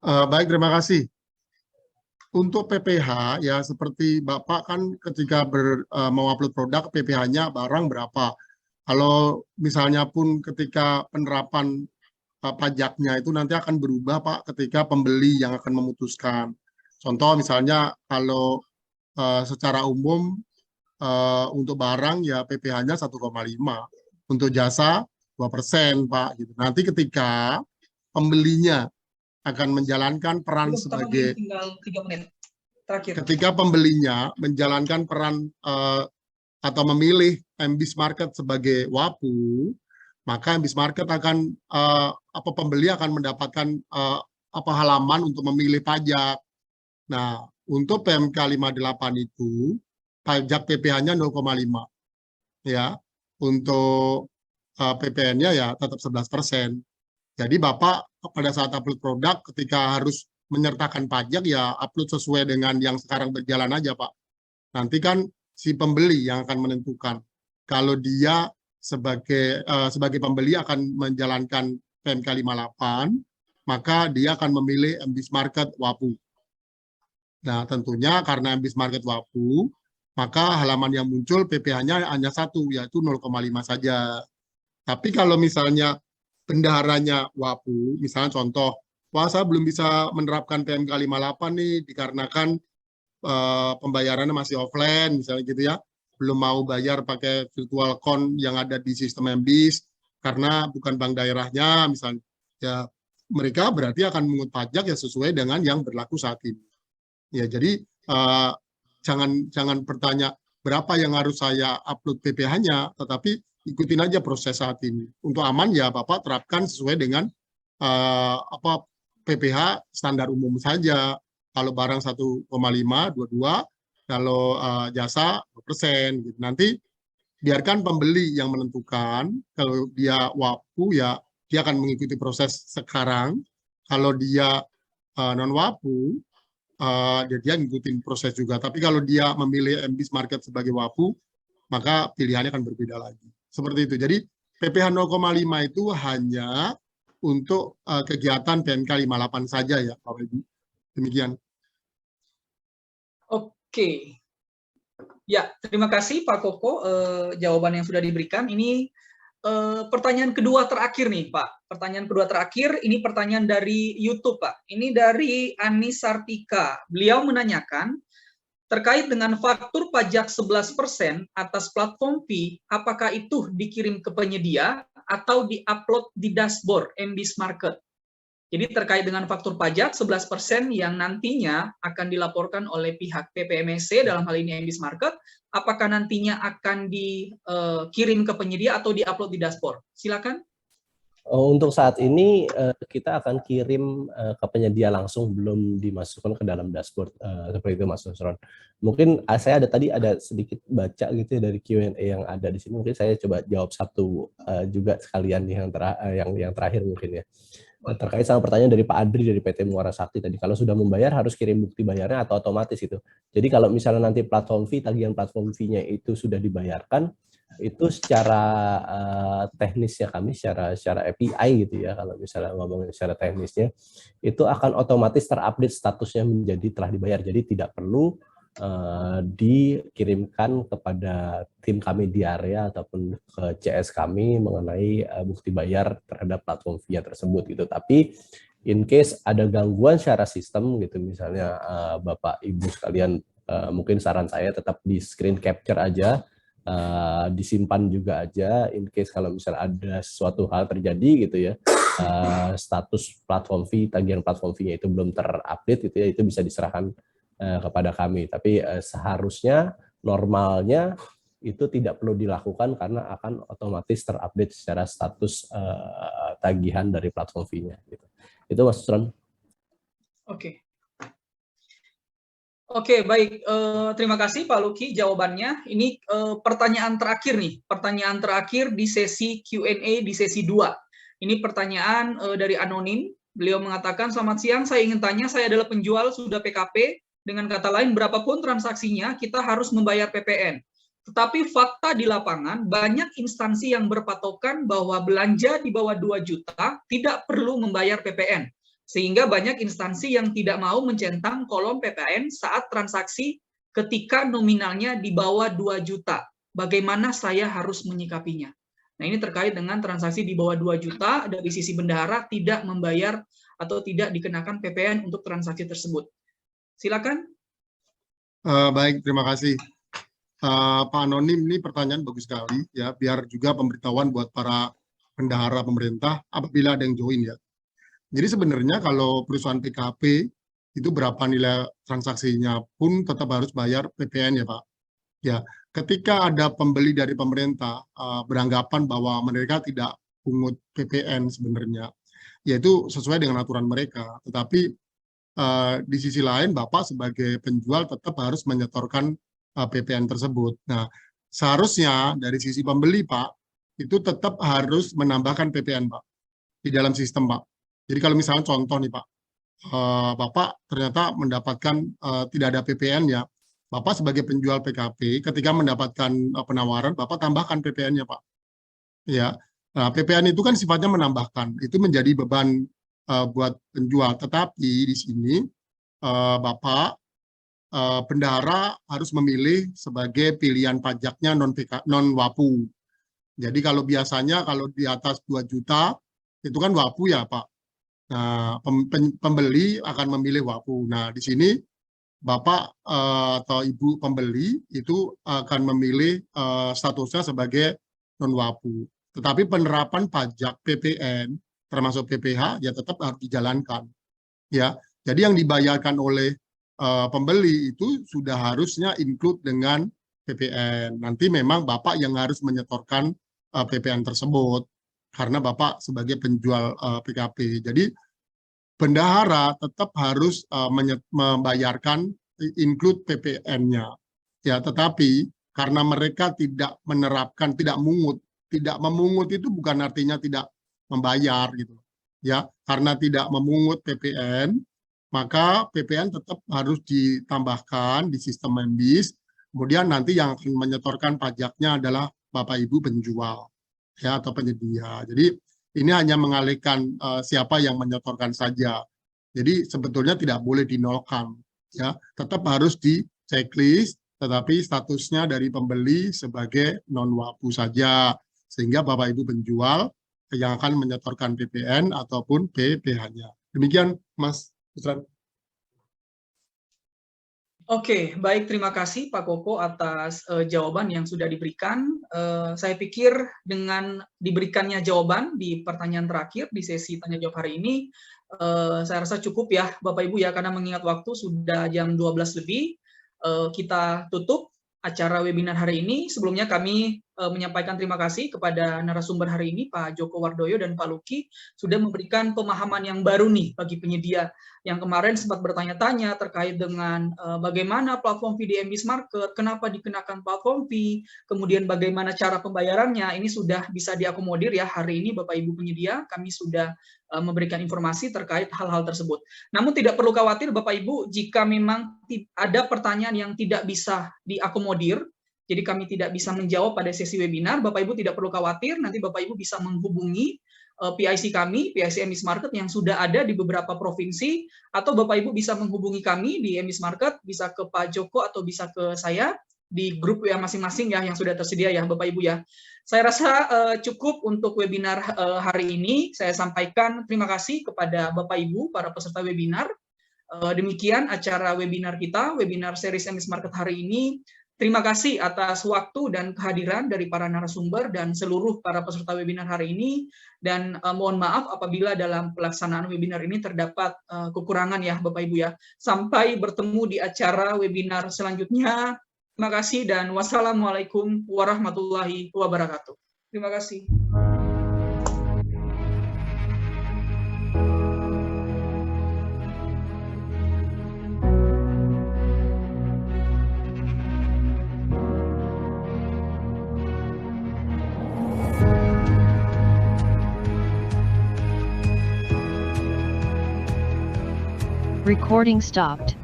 Baik, terima kasih. Untuk PPh ya seperti Bapak kan ketika mau upload produk PPh-nya barang berapa. Kalau misalnya pun ketika penerapan pajaknya itu nanti akan berubah Pak ketika pembeli yang akan memutuskan. Contoh misalnya kalau secara umum untuk barang ya PPh-nya 1,5, untuk jasa 2% Pak. Gitu. Nanti ketika pembelinya akan menjalankan peran sebagai tinggal 3 menit terakhir. Ketika pembelinya menjalankan peran atau memilih MBIS Market sebagai WAPU, maka MBIS Market akan pembeli akan mendapatkan halaman untuk memilih pajak. Nah, untuk PMK 58 itu pajak PPh-nya 0,5 ya. Untuk PPN-nya ya tetap 11%. Jadi Bapak pada saat upload produk ketika harus menyertakan pajak ya upload sesuai dengan yang sekarang berjalan aja Pak. Nanti kan si pembeli yang akan menentukan. Kalau dia sebagai pembeli akan menjalankan PMK 58, maka dia akan memilih MBIS Market WAPU. Nah, tentunya karena MBIS Market WAPU, maka halaman yang muncul PPh-nya hanya 1, yaitu 0,5 saja. Tapi kalau misalnya bendaharanya WAPU, misalnya contoh, wah saya belum bisa menerapkan PMK 58 nih, dikarenakan pembayarannya masih offline, misalnya gitu ya, belum mau bayar pakai virtual account yang ada di sistem MBIS, karena bukan bank daerahnya, misalnya, ya mereka berarti akan mengungut pajak ya sesuai dengan yang berlaku saat ini. Ya, jadi jangan bertanya berapa yang harus saya upload PPh-nya, tetapi ikutin aja proses saat ini. Untuk aman ya Bapak terapkan sesuai dengan PPh standar umum saja. Kalau barang 1,5, 22, kalau jasa 2%. Gitu. Nanti biarkan pembeli yang menentukan. Kalau dia WAPU ya dia akan mengikuti proses sekarang. Kalau dia non-WAPU, dia ngikutin proses juga. Tapi kalau dia memilih MBIS Market sebagai WAPU, maka pilihannya akan berbeda lagi. Seperti itu. Jadi PPh 0,5 itu hanya untuk kegiatan PMK 58 saja ya Bapak Ibu. Demikian. Oke. Ya, terima kasih Pak Koko jawaban yang sudah diberikan. Ini pertanyaan kedua terakhir nih Pak. Pertanyaan kedua terakhir, ini pertanyaan dari YouTube Pak. Ini dari Ani Sartika. Beliau menanyakan, terkait dengan faktur pajak 11% atas platform fee, apakah itu dikirim ke penyedia atau diupload di dashboard MBIS Market? Jadi terkait dengan faktur pajak 11% yang nantinya akan dilaporkan oleh pihak PPMSC dalam hal ini MBIS Market, apakah nantinya akan dikirim ke penyedia atau diupload di dashboard? Silakan. Untuk saat ini kita akan kirim ke penyedia langsung, belum dimasukkan ke dalam dashboard seperti itu Mas Nusron. Mungkin saya tadi ada sedikit baca gitu ya dari Q&A yang ada di sini. Mungkin saya coba jawab satu juga sekalian yang terakhir mungkin ya. Terkait sama pertanyaan dari Pak Adri dari PT Muara Sakti tadi, kalau sudah membayar harus kirim bukti bayarnya atau otomatis itu. Jadi kalau misalnya nanti platform fee, tagihan platform fee-nya itu sudah dibayarkan, itu secara teknisnya kami secara API gitu ya, kalau misalnya ngomongin secara teknisnya itu akan otomatis terupdate statusnya menjadi telah dibayar, jadi tidak perlu dikirimkan kepada tim kami di area ataupun ke CS kami mengenai bukti bayar terhadap platform fee tersebut gitu. Tapi in case ada gangguan secara sistem gitu, misalnya Bapak Ibu sekalian, mungkin saran saya tetap di screen capture aja, disimpan juga aja in case kalau misalnya ada suatu hal terjadi gitu ya, status platform fee, tagihan platform fee-nya itu belum terupdate gitu ya, itu bisa diserahkan kepada kami. Tapi seharusnya normalnya itu tidak perlu dilakukan karena akan otomatis terupdate secara status tagihan dari platform fee-nya. Gitu. Itu Mas Susron. Oke. Oke, baik. Terima kasih Pak Luki jawabannya. Ini pertanyaan terakhir nih. Pertanyaan terakhir di sesi Q&A di sesi 2. Ini pertanyaan dari anonim. Beliau mengatakan, selamat siang, saya ingin tanya, saya adalah penjual sudah PKP. Dengan kata lain, berapapun transaksinya, kita harus membayar PPN. Tetapi fakta di lapangan, banyak instansi yang berpatokan bahwa belanja di bawah 2 juta tidak perlu membayar PPN. Sehingga banyak instansi yang tidak mau mencentang kolom PPN saat transaksi ketika nominalnya di bawah 2 juta. Bagaimana saya harus menyikapinya? Nah, ini terkait dengan transaksi di bawah 2 juta, dari sisi bendahara tidak membayar atau tidak dikenakan PPN untuk transaksi tersebut. Silakan. Baik, terima kasih. Pak Anonim, ini pertanyaan bagus sekali ya, biar juga pemberitahuan buat para bendahara pemerintah apabila ada yang join ya. Jadi sebenarnya kalau perusahaan PKP itu berapa nilai transaksinya pun tetap harus bayar PPN ya Pak. Ya, ketika ada pembeli dari pemerintah beranggapan bahwa mereka tidak pungut PPN sebenarnya, yaitu sesuai dengan aturan mereka. Tetapi di sisi lain Bapak sebagai penjual tetap harus menyetorkan PPN tersebut. Nah, seharusnya dari sisi pembeli Pak, itu tetap harus menambahkan PPN Pak, di dalam sistem Pak. Jadi kalau misalnya contoh nih Pak, Bapak ternyata mendapatkan tidak ada PPN ya, Bapak sebagai penjual PKP ketika mendapatkan penawaran, Bapak tambahkan PPN-nya Pak. Ya, nah, PPN itu kan sifatnya menambahkan, itu menjadi beban buat penjual. Tetapi di sini Bapak bendahara harus memilih sebagai pilihan pajaknya non-WAPU. Jadi kalau biasanya kalau di atas 2 juta itu kan WAPU ya Pak. Nah, pembeli akan memilih WAPU. Nah, di sini Bapak atau Ibu pembeli itu akan memilih statusnya sebagai non-WAPU. Tetapi penerapan pajak PPN termasuk PPH ya tetap harus dijalankan. Ya, jadi yang dibayarkan oleh pembeli itu sudah harusnya include dengan PPN. Nanti memang Bapak yang harus menyetorkan PPN tersebut karena Bapak sebagai penjual PKP. Jadi bendahara tetap harus membayarkan include PPN-nya. Ya, tetapi karena mereka tidak menerapkan, tidak memungut itu bukan artinya tidak membayar gitu. Ya, karena tidak memungut PPN, maka PPN tetap harus ditambahkan di sistem MBIS. Kemudian nanti yang akan menyetorkan pajaknya adalah Bapak Ibu penjual ya atau penyedia. Jadi ini hanya mengalihkan siapa yang menyetorkan saja. Jadi sebetulnya tidak boleh dinolkan ya, tetap harus di checklist tetapi statusnya dari pembeli sebagai non-WAPU saja sehingga Bapak Ibu penjual yang akan menyetorkan PPN ataupun PPH-nya. Demikian Mas Pusran. Oke, baik, terima kasih Pak Koko atas jawaban yang sudah diberikan. Saya pikir dengan diberikannya jawaban di pertanyaan terakhir di sesi tanya jawab hari ini, saya rasa cukup ya Bapak Ibu ya, karena mengingat waktu sudah jam 12 lebih, kita tutup acara webinar hari ini. Sebelumnya kami menyampaikan terima kasih kepada narasumber hari ini, Pak Joko Wardoyo dan Pak Luki, sudah memberikan pemahaman yang baru nih bagi penyedia yang kemarin sempat bertanya-tanya terkait dengan bagaimana platform fee di MBIS Market, kenapa dikenakan platform fee, kemudian bagaimana cara pembayarannya, ini sudah bisa diakomodir ya hari ini Bapak Ibu penyedia, kami sudah memberikan informasi terkait hal-hal tersebut. Namun tidak perlu khawatir Bapak Ibu jika memang ada pertanyaan yang tidak bisa diakomodir, jadi kami tidak bisa menjawab pada sesi webinar, Bapak Ibu tidak perlu khawatir, nanti Bapak Ibu bisa menghubungi PIC kami, PIC MBIS Market yang sudah ada di beberapa provinsi, atau Bapak Ibu bisa menghubungi kami di MBIS Market, bisa ke Pak Joko atau bisa ke saya di grup yang masing-masing ya yang sudah tersedia ya Bapak Ibu ya. Saya rasa cukup untuk webinar hari ini. Saya sampaikan terima kasih kepada Bapak Ibu para peserta webinar. Demikian acara webinar kita, webinar series MBIS Market hari ini. Terima kasih atas waktu dan kehadiran dari para narasumber dan seluruh para peserta webinar hari ini. Dan mohon maaf apabila dalam pelaksanaan webinar ini terdapat kekurangan ya Bapak Ibu ya. Sampai bertemu di acara webinar selanjutnya. Terima kasih dan wassalamualaikum warahmatullahi wabarakatuh. Terima kasih. Recording stopped.